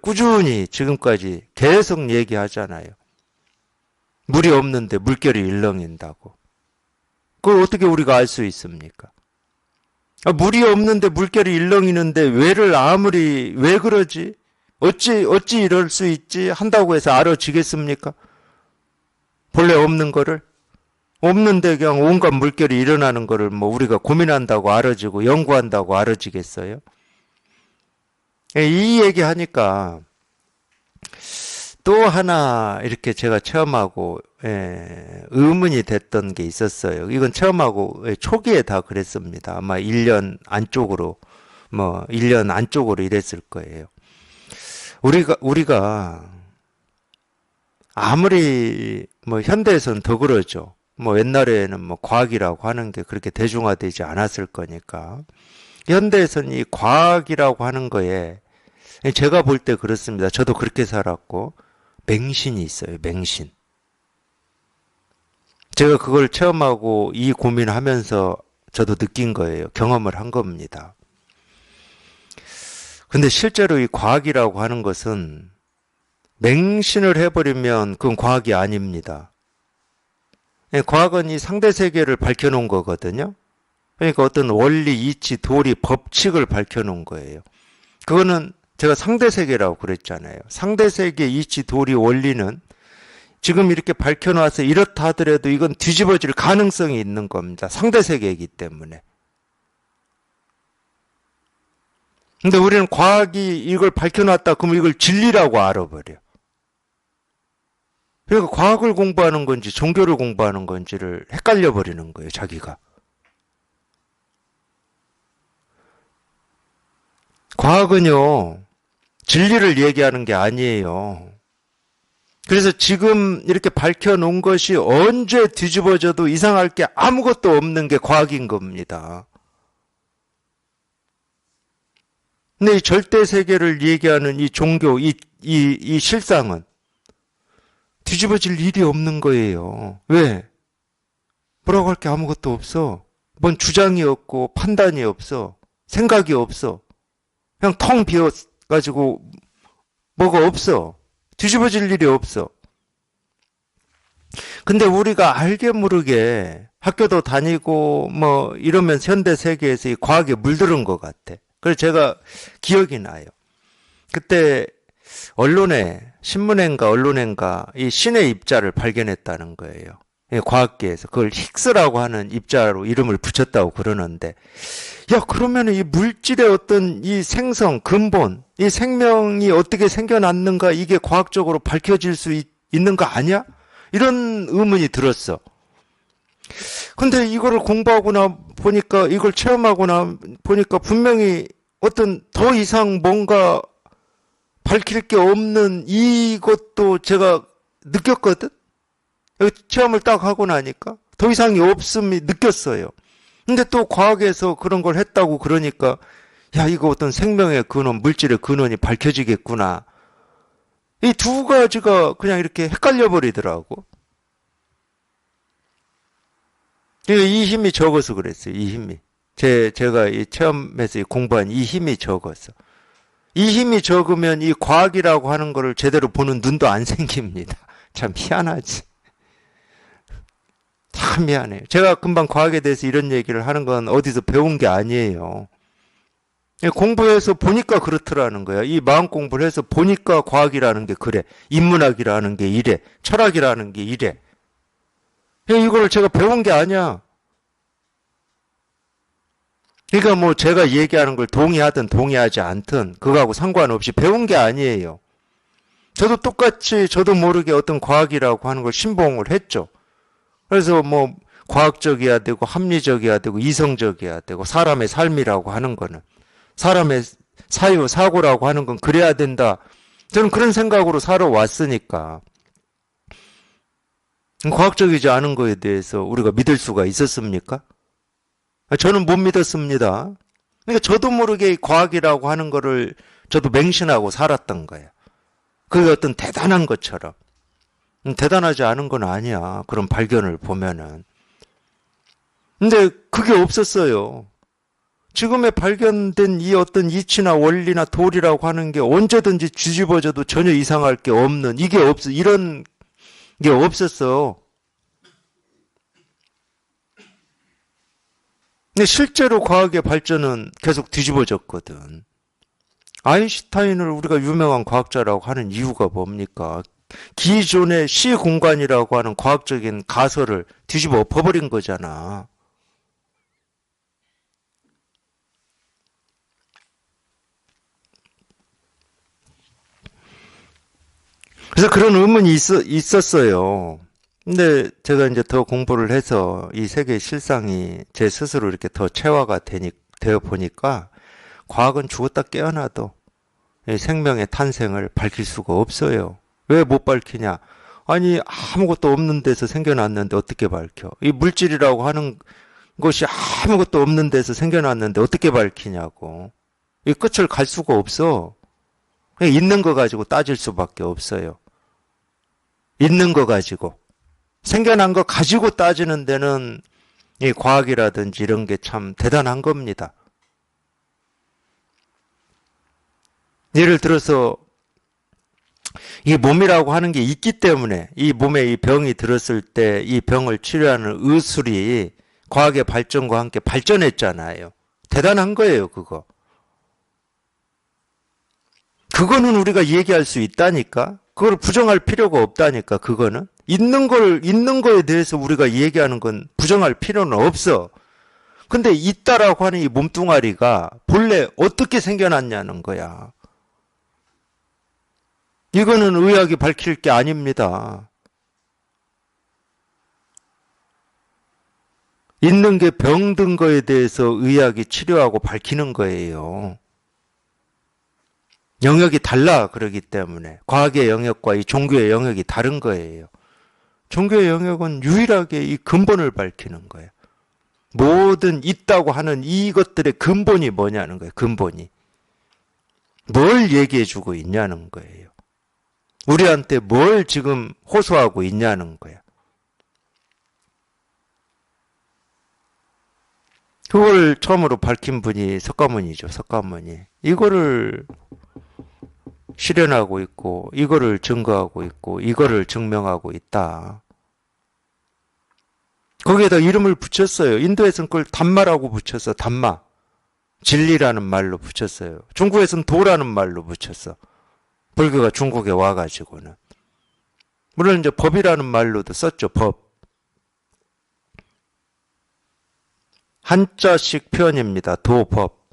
꾸준히 지금까지 계속 얘기하잖아요. 물이 없는데 물결이 일렁인다고. 그걸 어떻게 우리가 알 수 있습니까? 물이 없는데 물결이 일렁이는데 왜 그러지? 어찌 이럴 수 있지? 한다고 해서 알아지겠습니까? 본래 없는 거를? 없는데 그냥 온갖 물결이 일어나는 거를 뭐 우리가 고민한다고 알아지고 연구한다고 알아지겠어요? 이 얘기 하니까 또 하나 이렇게 제가 체험하고 의문이 됐던 게 있었어요. 이건 체험하고 초기에 다 그랬습니다. 아마 1년 안쪽으로 1년 안쪽으로 이랬을 거예요. 우리가 아무리 현대에서는 더 그러죠. 뭐 옛날에는 뭐 과학이라고 하는 게 그렇게 대중화되지 않았을 거니까. 현대에서는 이 과학이라고 하는 거에 제가 볼 때 그렇습니다. 저도 그렇게 살았고 맹신이 있어요. 맹신. 제가 그걸 체험하고 이 고민하면서 저도 느낀 거예요. 경험을 한 겁니다. 근데 실제로 이 과학이라고 하는 것은 맹신을 해버리면 그건 과학이 아닙니다. 과학은 이 상대 세계를 밝혀놓은 거거든요. 그러니까 어떤 원리, 이치, 도리, 법칙을 밝혀놓은 거예요. 그거는 제가 상대 세계라고 그랬잖아요. 상대 세계, 이치, 도리, 원리는 지금 이렇게 밝혀놔서 이렇다 하더라도 이건 뒤집어질 가능성이 있는 겁니다. 상대 세계이기 때문에. 근데 우리는 과학이 이걸 밝혀놨다 그러면 이걸 진리라고 알아버려. 그러니까 과학을 공부하는 건지 종교를 공부하는 건지를 헷갈려 버리는 거예요, 자기가. 과학은요, 진리를 얘기하는 게 아니에요. 그래서 지금 이렇게 밝혀놓은 것이 언제 뒤집어져도 이상할 게 아무것도 없는 게 과학인 겁니다. 근데 이 절대 세계를 얘기하는 이 종교, 이 실상은 뒤집어질 일이 없는 거예요. 왜? 뭐라고 할 게 아무것도 없어. 뭔 주장이 없고 판단이 없어. 생각이 없어. 그냥 텅 비어가지고 뭐가 없어. 뒤집어질 일이 없어. 근데 우리가 알게 모르게 학교도 다니고 뭐 이러면서 현대 세계에서 이 과학에 물들은 것 같아. 그래서 제가 기억이 나요. 그때 언론에 신문인가 언론인가 이 신의 입자를 발견했다는 거예요. 과학계에서 그걸 힉스라고 하는 입자로 이름을 붙였다고 그러는데, 야, 그러면 이 물질의 어떤 이 생성 근본, 이 생명이 어떻게 생겨났는가 이게 과학적으로 밝혀질 수 있는 거 아니야? 이런 의문이 들었어. 근데 이거를 공부하고 나 보니까, 이걸 체험하고 나 보니까 분명히 어떤 더 이상 뭔가 밝힐 게 없는 이것도 제가 느꼈거든? 체험을 딱 하고 나니까 더 이상이 없음이 느꼈어요. 근데 또 과학에서 그런 걸 했다고 그러니까, 야, 이거 어떤 생명의 근원, 물질의 근원이 밝혀지겠구나. 이 두 가지가 그냥 이렇게 헷갈려 버리더라고. 이 힘이 적어서 그랬어요. 이 힘이. 제가 이 체험에서 공부한 이 힘이 적어서. 이 힘이 적으면 이 과학이라고 하는 거를 제대로 보는 눈도 안 생깁니다. 참 희한하지. 참 미안해요. 제가 금방 과학에 대해서 이런 얘기를 하는 건 어디서 배운 게 아니에요. 공부해서 보니까 그렇더라는 거야. 이 마음 공부를 해서 보니까 과학이라는 게 그래. 인문학이라는 게 이래. 철학이라는 게 이래. 이걸 제가 배운 게 아니야. 그러니까 뭐 제가 얘기하는 걸 동의하든 동의하지 않든 그거하고 상관없이 배운 게 아니에요. 저도 똑같이 저도 모르게 어떤 과학이라고 하는 걸 신봉을 했죠. 그래서 뭐 과학적이어야 되고 합리적이어야 되고 이성적이어야 되고 사람의 삶이라고 하는 거는 사람의 사유, 사고라고 하는 건 그래야 된다. 저는 그런 생각으로 살아왔으니까 과학적이지 않은 거에 대해서 우리가 믿을 수가 있었습니까? 저는 못 믿었습니다. 그러니까 저도 모르게 과학이라고 하는 거를 저도 맹신하고 살았던 거예요. 그게 어떤 대단한 것처럼. 대단하지 않은 건 아니야. 그런 발견을 보면은. 근데 그게 없었어요. 지금에 발견된 이 어떤 이치나 원리나 도리라고 하는 게 언제든지 뒤집어져도 전혀 이상할 게 없는, 이게 없어. 이런 게 없었어. 근데 실제로 과학의 발전은 계속 뒤집어졌거든. 아인슈타인을 우리가 유명한 과학자라고 하는 이유가 뭡니까? 기존의 시공간이라고 하는 과학적인 가설을 뒤집어 엎어버린 거잖아. 그래서 그런 의문이 있었어요. 근데 제가 이제 더 공부를 해서 이 세계의 실상이 제 스스로 이렇게 더 체화가 되어 보니까 과학은 죽었다 깨어나도 이 생명의 탄생을 밝힐 수가 없어요. 왜 못 밝히냐? 아니, 아무것도 없는 데서 생겨났는데 어떻게 밝혀? 이 물질이라고 하는 것이 아무것도 없는 데서 생겨났는데 어떻게 밝히냐고. 이 끝을 갈 수가 없어. 그냥 있는 거 가지고 따질 수밖에 없어요. 있는 거 가지고. 생겨난 거 가지고 따지는 데는 이 과학이라든지 이런 게 참 대단한 겁니다. 예를 들어서 이 몸이라고 하는 게 있기 때문에 이 몸에 이 병이 들었을 때 이 병을 치료하는 의술이 과학의 발전과 함께 발전했잖아요. 대단한 거예요, 그거. 그거는 우리가 얘기할 수 있다니까. 그걸 부정할 필요가 없다니까, 그거는. 있는 거에 대해서 우리가 얘기하는 건 부정할 필요는 없어. 근데 있다라고 하는 이 몸뚱아리가 본래 어떻게 생겨났냐는 거야. 이거는 의학이 밝힐 게 아닙니다. 있는 게 병든 거에 대해서 의학이 치료하고 밝히는 거예요. 영역이 달라 그러기 때문에 과학의 영역과 이 종교의 영역이 다른 거예요. 종교의 영역은 유일하게 이 근본을 밝히는 거예요. 모든 있다고 하는 이것들의 근본이 뭐냐는 거예요. 근본이. 뭘 얘기해 주고 있냐는 거예요. 우리한테 뭘 지금 호소하고 있냐는 거야. 그걸 처음으로 밝힌 분이 석가모니죠. 석가모니. 이거를 실현하고 있고 이거를 증거하고 있고 이거를 증명하고 있다. 거기에다 이름을 붙였어요. 인도에서는 그걸 담마라고 붙였어. 담마. 진리라는 말로 붙였어요. 중국에서는 도라는 말로 붙였어. 불교가 중국에 와가지고는. 물론 이제 법이라는 말로도 썼죠. 법. 한자식 표현입니다. 도법.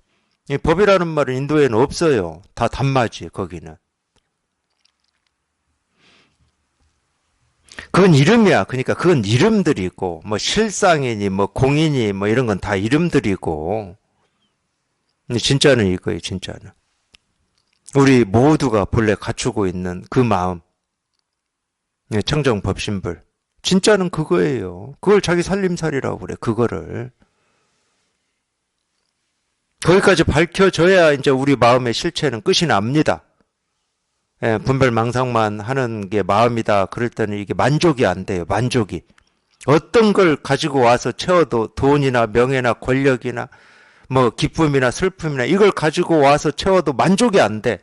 이 법이라는 말은 인도에는 없어요. 다 담마지 거기는. 그건 이름이야. 그러니까 그건 이름들이고 뭐 실상이니 뭐 공이니 뭐 이런 건 다 이름들이고. 근데 진짜는 이거예요. 진짜는. 우리 모두가 본래 갖추고 있는 그 마음. 청정법신불. 진짜는 그거예요. 그걸 자기 살림살이라고 그래. 그거를. 거기까지 밝혀져야 이제 우리 마음의 실체는 끝이 납니다. 분별망상만 하는 게 마음이다. 그럴 때는 이게 만족이 안 돼요. 만족이. 어떤 걸 가지고 와서 채워도 돈이나 명예나 권력이나 뭐 기쁨이나 슬픔이나 이걸 가지고 와서 채워도 만족이 안 돼.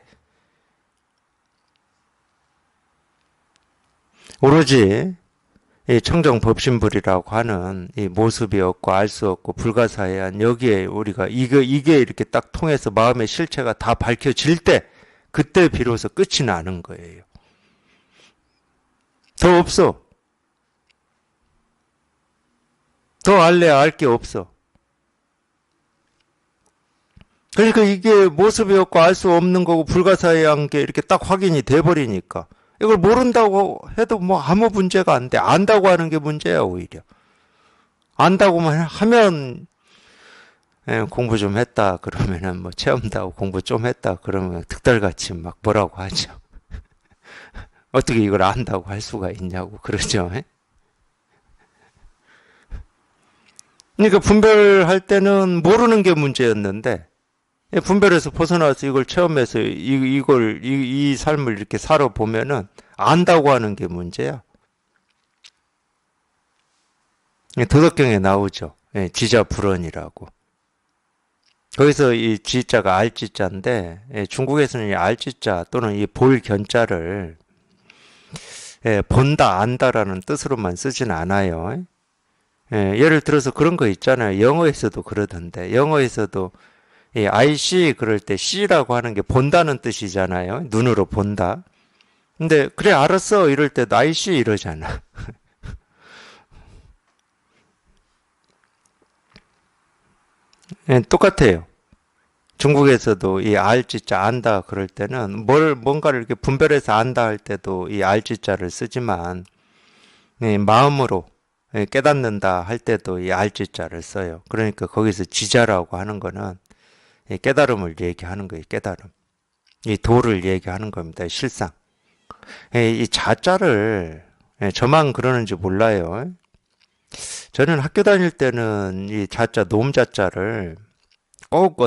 오로지 이 청정법신불이라고 하는 이 모습이 없고 알 수 없고 불가사의한 여기에 우리가 이게 이렇게 딱 통해서 마음의 실체가 다 밝혀질 때 그때 비로소 끝이 나는 거예요. 더 없어. 더 알래야 알 게 없어. 그러니까 이게 모습이 없고 알 수 없는 거고 불가사의한 게 이렇게 딱 확인이 돼버리니까 이걸 모른다고 해도 뭐 아무 문제가 안 돼. 안다고 하는 게 문제야 오히려. 안다고만 하면 공부 좀 했다 그러면은 뭐 체험도 하고 공부 좀 했다 그러면 득달같이 막 뭐라고 하죠. 어떻게 이걸 안다고 할 수가 있냐고 그러죠. 그러니까 분별할 때는 모르는 게 문제였는데 분별에서 벗어나서 이걸 체험해서 이 삶을 이렇게 살아보면은 안다고 하는 게 문제야. 도덕경에 나오죠. 지자불언이라고. 거기서 이 지자가 알지자인데 중국에서는 이 알지자 또는 이 볼견자를 본다, 안다라는 뜻으로만 쓰진 않아요. 예를 들어서 그런 거 있잖아요. 영어에서도 그러던데 영어에서도 이 I see 그럴 때 C라고 하는 게 본다는 뜻이잖아요. 눈으로 본다. 근데 그래 알았어 이럴 때도 I see 이러잖아. 똑같아요. 중국에서도 이 알지자 안다 그럴 때는 뭔가를 이렇게 분별해서 안다 할 때도 이 알지자를 쓰지만 마음으로 깨닫는다 할 때도 이 알지자를 써요. 그러니까 거기서 지자라고 하는 거는 깨달음을 얘기하는 거예요. 깨달음. 이 도를 얘기하는 겁니다. 실상. 이 자자를 저만 그러는지 몰라요. 저는 학교 다닐 때는 이 자자, 놈자자를 꼭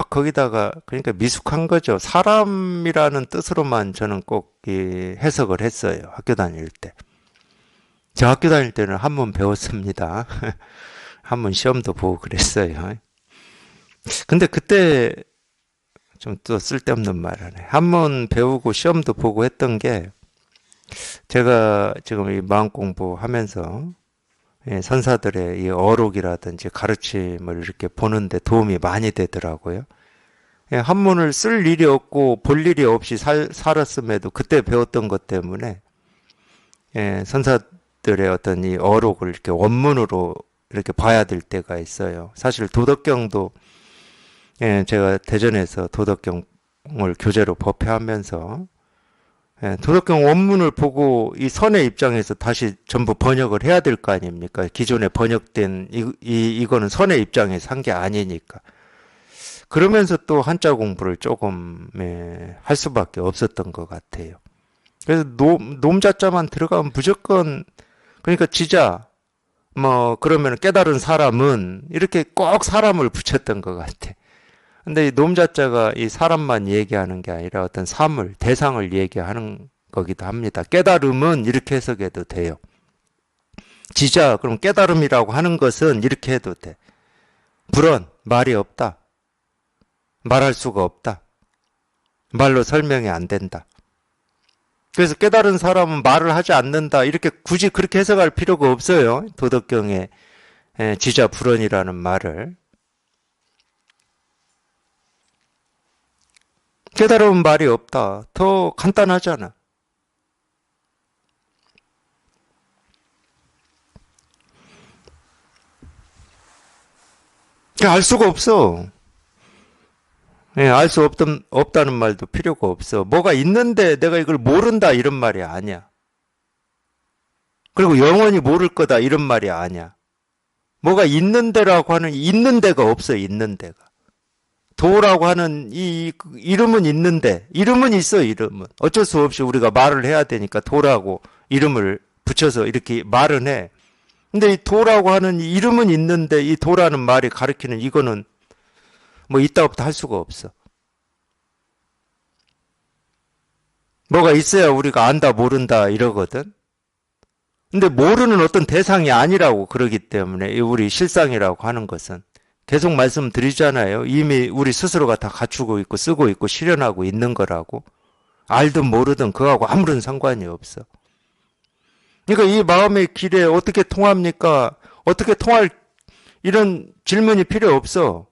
거기다가, 그러니까 미숙한 거죠. 사람이라는 뜻으로만 저는 꼭 이 해석을 했어요. 학교 다닐 때. 저 학교 다닐 때는 한문 배웠습니다. 한문 시험도 보고 그랬어요. 근데 그때 좀 또 쓸데없는 말 하네. 한문 배우고 시험도 보고 했던 게 제가 지금 이 마음 공부하면서 선사들의 이 어록이라든지 가르침을 이렇게 보는데 도움이 많이 되더라고요. 한문을 쓸 일이 없고 볼 일이 없이 살았음에도 그때 배웠던 것 때문에 선사들의 어떤 이 어록을 이렇게 원문으로 이렇게 봐야 될 때가 있어요. 사실 도덕경도 제가 대전에서 도덕경을 교재로 법회하면서 도덕경 원문을 보고 이 선의 입장에서 다시 전부 번역을 해야 될 거 아닙니까? 기존에 번역된 이거는 선의 입장에서 한 게 아니니까. 그러면서 또 한자 공부를 조금 할 수밖에 없었던 것 같아요. 그래서 놈자자만 들어가면 무조건, 그러니까 지자 뭐 그러면 깨달은 사람은 이렇게 꼭 사람을 붙였던 것 같아. 근데 이 놈자자가 이 사람만 얘기하는 게 아니라 어떤 사물, 대상을 얘기하는 거기도 합니다. 깨달음은 이렇게 해석해도 돼요. 지자, 그럼 깨달음이라고 하는 것은 이렇게 해도 돼. 불언, 말이 없다. 말할 수가 없다. 말로 설명이 안 된다. 그래서 깨달은 사람은 말을 하지 않는다. 이렇게 굳이 그렇게 해석할 필요가 없어요. 도덕경에 지자 불언이라는 말을. 깨달은 말이 없다. 더 간단하잖아. 알 수가 없어. 알 수 없다는 말도 필요가 없어. 뭐가 있는데 내가 이걸 모른다 이런 말이 아니야. 그리고 영원히 모를 거다 이런 말이 아니야. 뭐가 있는데라고 하는 있는 데가 없어. 있는 데가. 도라고 하는 이 이름은 있는데, 이름은 있어. 이름은 어쩔 수 없이 우리가 말을 해야 되니까 도라고 이름을 붙여서 이렇게 말은 해. 근데 이 도라고 하는 이름은 있는데 이 도라는 말이 가리키는 이거는 뭐 있다 없다 할 수가 없어. 뭐가 있어야 우리가 안다 모른다 이러거든. 근데 모르는 어떤 대상이 아니라고 그러기 때문에 우리 실상이라고 하는 것은 계속 말씀드리잖아요. 이미 우리 스스로가 다 갖추고 있고 쓰고 있고 실현하고 있는 거라고. 알든 모르든 그거하고 아무런 상관이 없어. 그러니까 이 마음의 길에 어떻게 통합니까? 어떻게 통할 이런 질문이 필요 없어.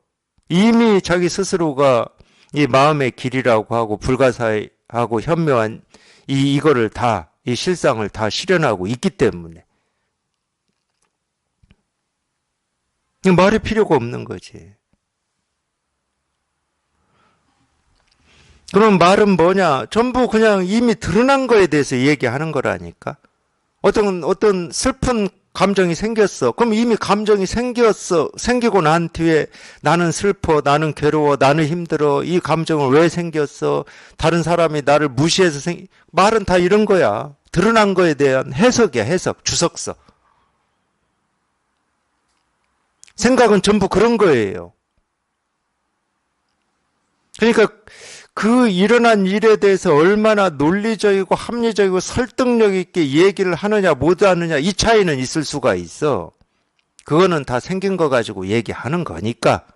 이미 자기 스스로가 이 마음의 길이라고 하고 불가사의하고 현묘한 이거를 다, 이 실상을 다 실현하고 있기 때문에. 말이 필요가 없는 거지. 그럼 말은 뭐냐? 전부 그냥 이미 드러난 거에 대해서 얘기하는 거라니까. 어떤 슬픈 감정이 생겼어. 그럼 이미 감정이 생기고 난 뒤에 나는 슬퍼, 나는 괴로워, 나는 힘들어. 이 감정은 왜 생겼어? 다른 사람이 나를 무시해서 말은 다 이런 거야. 드러난 거에 대한 해석이야, 해석, 주석서. 생각은 전부 그런 거예요. 그러니까 그 일어난 일에 대해서 얼마나 논리적이고 합리적이고 설득력 있게 얘기를 하느냐 못하느냐 이 차이는 있을 수가 있어. 그거는 다 생긴 거 가지고 얘기하는 거니까.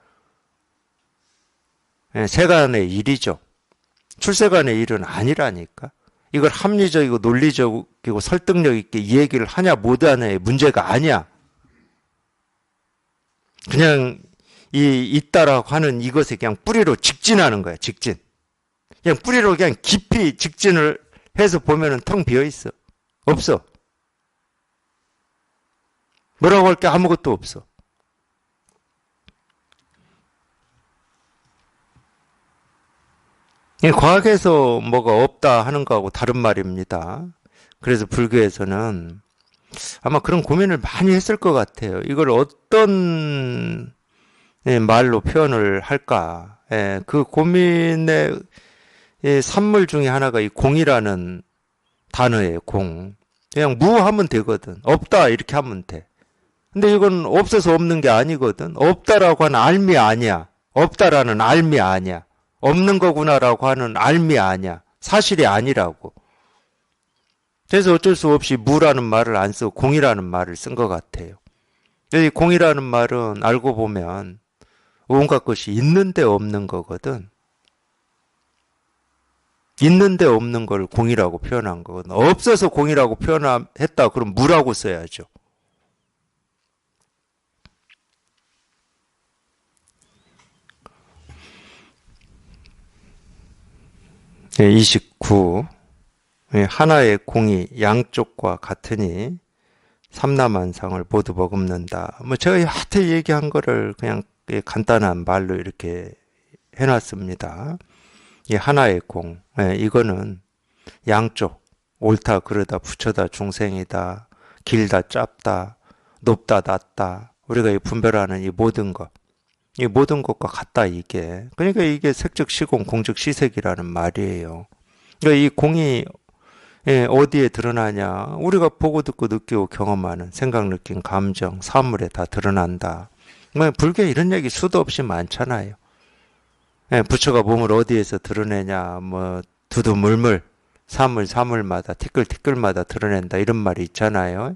세간의 일이죠. 출세간의 일은 아니라니까. 이걸 합리적이고 논리적이고 설득력 있게 얘기를 하냐 못하냐의 문제가 아니야. 그냥 있다라고 하는 이것에 그냥 뿌리로 직진하는 거야. 직진. 그냥 뿌리로 그냥 깊이 직진을 해서 보면은 텅 비어 있어. 없어. 뭐라고 할 게 아무것도 없어. 과학에서 뭐가 없다 하는 거하고 다른 말입니다. 그래서 불교에서는 아마 그런 고민을 많이 했을 것 같아요. 이걸 어떤 말로 표현을 할까. 그 고민의 산물 중에 하나가 이 공이라는 단어예요. 공. 그냥 무하면 되거든. 없다 이렇게 하면 돼. 근데 이건 없어서 없는 게 아니거든. 없다라고 하는 알미 아니야. 없다라는 알미 아니야. 없는 거구나라고 하는 알미 아니야. 사실이 아니라고. 그래서 어쩔 수 없이 무라는 말을 안 쓰고 공이라는 말을 쓴 것 같아요. 이 공이라는 말은 알고 보면 온갖 것이 있는데 없는 거거든. 있는데 없는 걸 공이라고 표현한 거거든. 없어서 공이라고 표현했다 그럼 무라고 써야죠. 29. 하나의 공이 양쪽과 같으니 삼라만상을 모두 머금는다. 뭐 제가 여하튼 얘기한 거를 그냥 간단한 말로 이렇게 해놨습니다. 이 하나의 공, 이거는 양쪽, 옳다 그르다 부처다 중생이다, 길다 짧다, 높다 낮다, 우리가 이 분별하는 이 모든 것, 이 모든 것과 같다 이게. 그러니까 이게 색즉 시공, 공즉 시색이라는 말이에요. 그러니까 이 공이 어디에 드러나냐? 우리가 보고 듣고 느끼고 경험하는 생각, 느낌, 감정, 사물에 다 드러난다. 뭐 불교에 이런 얘기 수도 없이 많잖아요. 부처가 몸을 어디에서 드러내냐? 뭐 두두물물, 사물마다 티끌마다 드러낸다 이런 말이 있잖아요.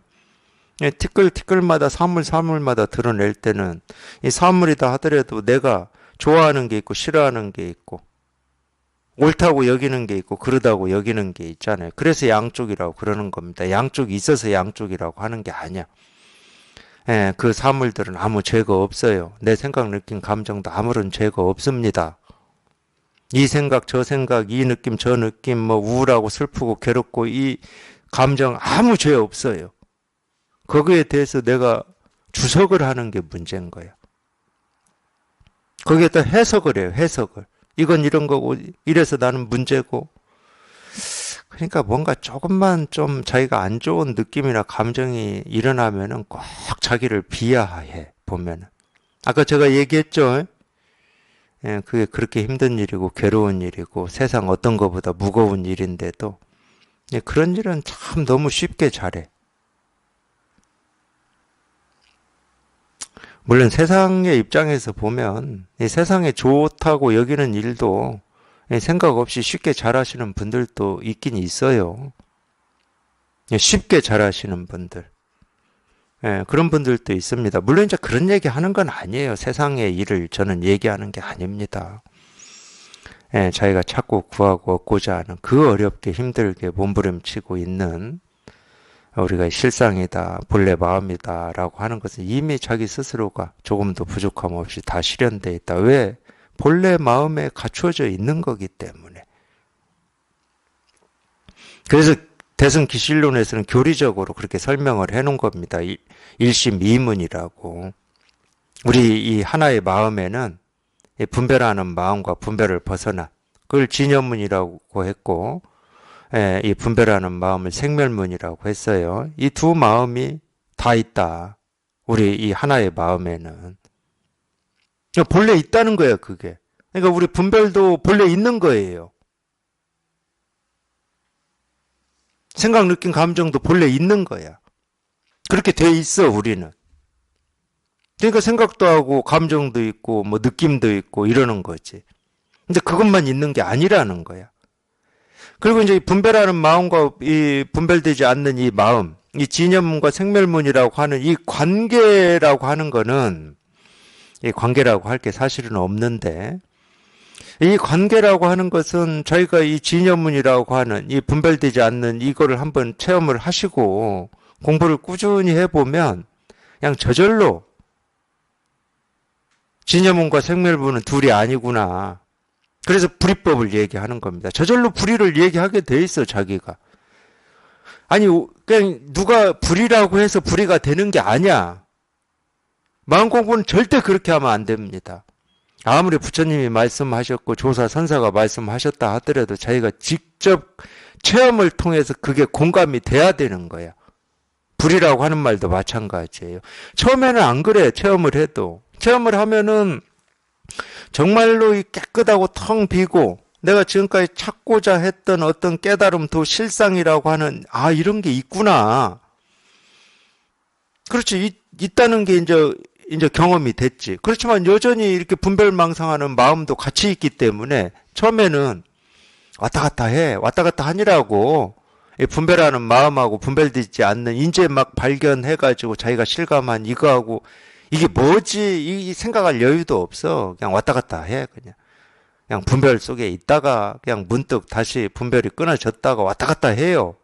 티끌마다 사물마다 드러낼 때는 이 사물이다 하더라도 내가 좋아하는 게 있고 싫어하는 게 있고 옳다고 여기는 게 있고 그르다고 여기는 게 있잖아요. 그래서 양쪽이라고 그러는 겁니다. 양쪽이 있어서 양쪽이라고 하는 게 아니야. 그 사물들은 아무 죄가 없어요. 내 생각, 느낌, 감정도 아무런 죄가 없습니다. 이 생각, 저 생각, 이 느낌, 저 느낌, 뭐 우울하고 슬프고 괴롭고 이 감정 아무 죄 없어요. 거기에 대해서 내가 주석을 하는 게 문제인 거야. 거기에다 해석을 해요. 해석을. 이건 이런 거고 이래서 나는 문제고. 그러니까 뭔가 조금만 좀 자기가 안 좋은 느낌이나 감정이 일어나면은 꼭 자기를 비하해 보면은. 아까 제가 얘기했죠. 그게 그렇게 힘든 일이고 괴로운 일이고 세상 어떤 것보다 무거운 일인데도 그런 일은 참 너무 쉽게 잘해. 물론 세상의 입장에서 보면 이 세상에 좋다고 여기는 일도 생각 없이 쉽게 잘하시는 분들도 있긴 있어요. 쉽게 잘하시는 분들. 그런 분들도 있습니다. 물론 이제 그런 얘기 하는 건 아니에요. 세상의 일을 저는 얘기하는 게 아닙니다. 자기가 찾고 구하고 얻고자 하는 그 어렵게 힘들게 몸부림치고 있는 우리가 실상이다, 본래 마음이다 라고 하는 것은 이미 자기 스스로가 조금도 부족함 없이 다 실현되어 있다. 왜? 본래 마음에 갖추어져 있는 거기 때문에. 그래서 대승기실론에서는 교리적으로 그렇게 설명을 해놓은 겁니다. 일심이문이라고. 우리 이 하나의 마음에는 분별하는 마음과 분별을 벗어난 그걸 진여문이라고 했고 이 분별하는 마음을 생멸문이라고 했어요. 이 두 마음이 다 있다. 우리 이 하나의 마음에는. 본래 있다는 거예요, 그게. 그러니까 우리 분별도 본래 있는 거예요. 생각, 느낌, 감정도 본래 있는 거야. 그렇게 돼 있어, 우리는. 그러니까 생각도 하고 감정도 있고 뭐 느낌도 있고 이러는 거지. 근데 그것만 있는 게 아니라는 거야. 그리고 이제 분별하는 마음과 이 분별되지 않는 이 마음, 이 진여문과 생멸문이라고 하는 이 관계라고 하는 거는 이 관계라고 할 게 사실은 없는데 이 관계라고 하는 것은 저희가 이 진여문이라고 하는 이 분별되지 않는 이거를 한번 체험을 하시고 공부를 꾸준히 해보면 그냥 저절로 진여문과 생멸문은 둘이 아니구나. 그래서 불이법을 얘기하는 겁니다. 저절로 불의를 얘기하게 돼 있어, 자기가. 아니, 그냥 누가 불의라고 해서 불의가 되는 게 아니야. 마음 공부는 절대 그렇게 하면 안 됩니다. 아무리 부처님이 말씀하셨고 조사 선사가 말씀하셨다 하더라도 자기가 직접 체험을 통해서 그게 공감이 돼야 되는 거야. 불이라고 하는 말도 마찬가지예요. 처음에는 안 그래, 체험을 해도. 체험을 하면은 정말로 깨끗하고 텅 비고 내가 지금까지 찾고자 했던 어떤 깨달음도 실상이라고 하는, 이런 게 있구나. 그렇지. 있다는 게 이제 경험이 됐지. 그렇지만 여전히 이렇게 분별망상하는 마음도 같이 있기 때문에 처음에는 왔다 갔다 해. 왔다 갔다 하니라고. 이 분별하는 마음하고 분별되지 않는 이제 막 발견해가지고 자기가 실감한 이거하고 이게 뭐지? 이 생각할 여유도 없어. 그냥 왔다 갔다 해. 그냥 분별 속에 있다가 그냥 문득 다시 분별이 끊어졌다가 왔다 갔다 해요.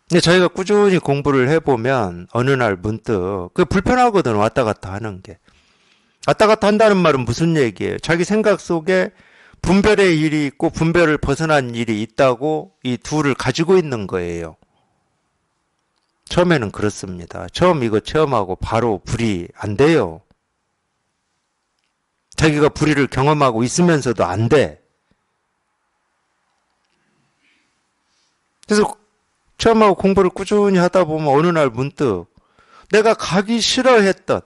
근데 저희가 꾸준히 공부를 해보면 어느 날 문득 그 불편하거든. 왔다 갔다 하는 게. 왔다 갔다 한다는 말은 무슨 얘기예요? 자기 생각 속에 분별의 일이 있고 분별을 벗어난 일이 있다고 이 둘을 가지고 있는 거예요. 처음에는 그렇습니다. 처음 이거 체험하고 바로 불이 안 돼요. 자기가 불의를 경험하고 있으면서도 안 돼. 그래서 체험하고 공부를 꾸준히 하다 보면 어느 날 문득 내가 가기 싫어했던,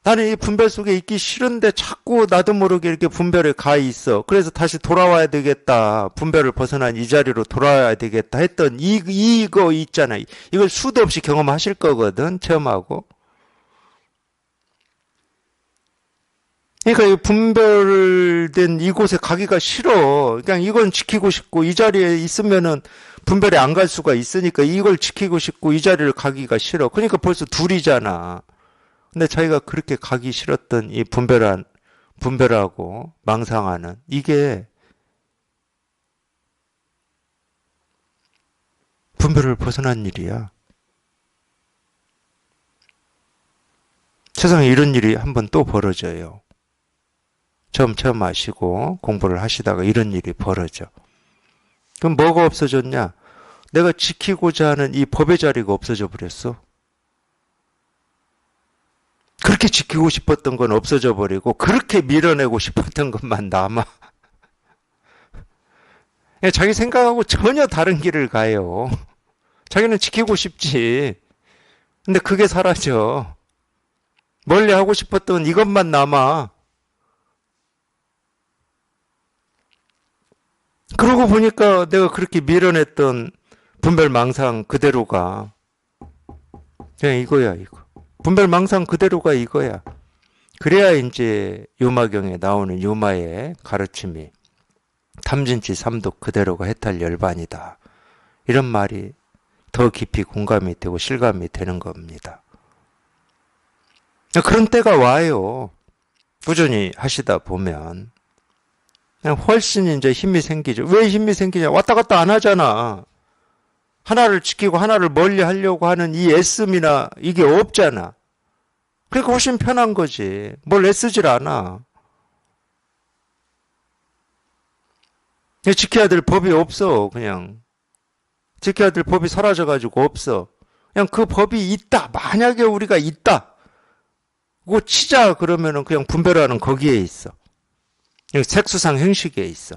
나는 이 분별 속에 있기 싫은데 자꾸 나도 모르게 이렇게 분별에 가 있어. 그래서 다시 돌아와야 되겠다. 분별을 벗어난 이 자리로 돌아와야 되겠다 했던 이거 있잖아요. 이걸 수도 없이 경험하실 거거든. 체험하고. 그러니까 이 분별된 이곳에 가기가 싫어. 그냥 이건 지키고 싶고 이 자리에 있으면은 분별이 안 갈 수가 있으니까 이걸 지키고 싶고 이 자리를 가기가 싫어. 그러니까 벌써 둘이잖아. 근데 자기가 그렇게 가기 싫었던 이 분별하고 망상하는 이게 분별을 벗어난 일이야. 세상에 이런 일이 한번 또 벌어져요. 처음 체험하시고 공부를 하시다가 이런 일이 벌어져. 그럼 뭐가 없어졌냐? 내가 지키고자 하는 이 법의 자리가 없어져 버렸어. 그렇게 지키고 싶었던 건 없어져 버리고 그렇게 밀어내고 싶었던 것만 남아. 자기 생각하고 전혀 다른 길을 가요. 자기는 지키고 싶지. 근데 그게 사라져. 멀리 하고 싶었던 이것만 남아. 그러고 보니까 내가 그렇게 밀어냈던 분별망상 그대로가 그냥 이거야, 이거. 분별망상 그대로가 이거야. 그래야 이제 요마경에 나오는 요마의 가르침이 탐진치 삼독 그대로가 해탈 열반이다. 이런 말이 더 깊이 공감이 되고 실감이 되는 겁니다. 그런 때가 와요. 꾸준히 하시다 보면 그냥 훨씬 이제 힘이 생기죠. 왜 힘이 생기냐? 왔다 갔다 안 하잖아. 하나를 지키고 하나를 멀리 하려고 하는 이 애씀이나 이게 없잖아. 그러니까 훨씬 편한 거지. 뭘 애쓰질 않아. 지켜야 될 법이 없어. 그냥 지켜야 될 법이 사라져가지고 없어. 그냥 그 법이 있다. 만약에 우리가 있다. 그거 치자 그러면은 그냥 분별하는 거기에 있어. 색수상 행식에 있어.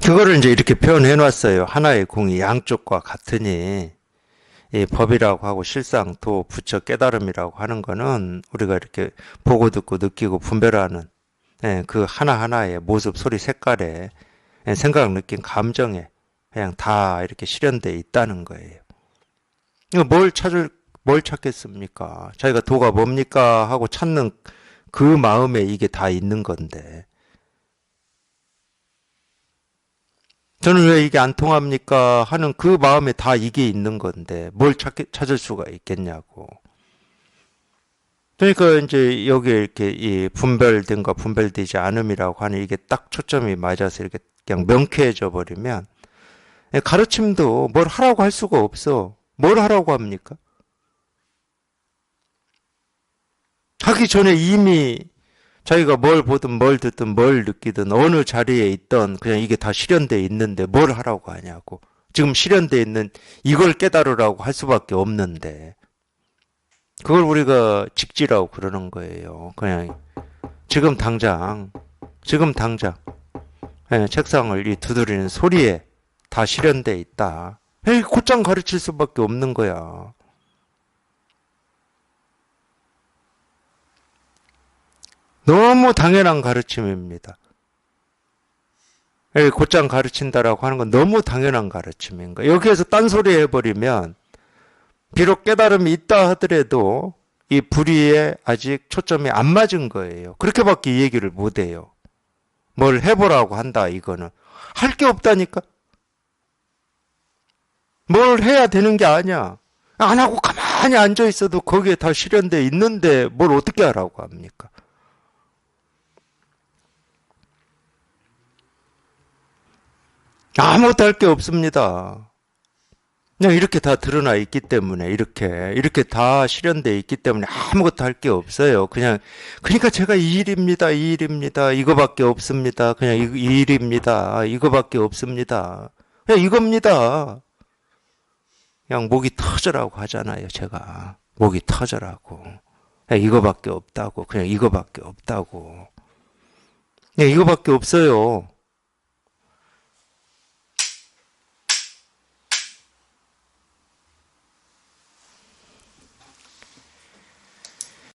그거를 이제 이렇게 표현해 놨어요. 하나의 공이 양쪽과 같으니 이 법이라고 하고 실상, 도, 부처, 깨달음이라고 하는 거는 우리가 이렇게 보고 듣고 느끼고 분별하는 그 하나하나의 모습, 소리, 색깔에 생각, 느낌, 감정에 그냥 다 이렇게 실현되어 있다는 거예요. 이거 뭘 찾겠습니까? 자기가 도가 뭡니까? 하고 찾는 그 마음에 이게 다 있는 건데. 저는 왜 이게 안 통합니까? 하는 그 마음에 다 이게 있는 건데, 뭘 찾을 수가 있겠냐고. 그러니까 이제 여기 이렇게 이 분별된과 분별되지 않음이라고 하는 이게 딱 초점이 맞아서 이렇게 그냥 명쾌해져 버리면 가르침도 뭘 하라고 할 수가 없어. 뭘 하라고 합니까? 하기 전에 이미 자기가 뭘 보든 뭘 듣든 뭘 느끼든 어느 자리에 있던 그냥 이게 다 실현되어 있는데 뭘 하라고 하냐고. 지금 실현되어 있는 이걸 깨달으라고 할 수밖에 없는데 그걸 우리가 직지라고 그러는 거예요. 그냥 지금 당장 책상을 이 두드리는 소리에 다 실현되어 있다. 에이, 곧장 가르칠 수밖에 없는 거야. 너무 당연한 가르침입니다. 에이, 곧장 가르친다라고 하는 건 너무 당연한 가르침인 거야. 여기에서 딴소리 해버리면 비록 깨달음이 있다 하더라도 이 불의에 아직 초점이 안 맞은 거예요. 그렇게밖에 이 얘기를 못 해요. 뭘 해보라고 한다 이거는. 할 게 없다니까. 뭘 해야 되는 게 아니야. 안 하고 가만히 앉아 있어도 거기에 다 실현돼 있는데 뭘 어떻게 하라고 합니까? 아무것도 할 게 없습니다. 그냥 이렇게 다 드러나 있기 때문에 이렇게 다 실현돼 있기 때문에 아무것도 할 게 없어요. 그러니까 제가 이 일입니다. 이 일입니다. 이거밖에 없습니다. 그냥 이 일입니다. 이거밖에 없습니다. 그냥 이겁니다. 그냥 목이 터져라고 하잖아요. 제가 목이 터져라고. 그냥 이거밖에 없다고. 그냥 이거밖에 없다고. 그냥 이거밖에 없어요.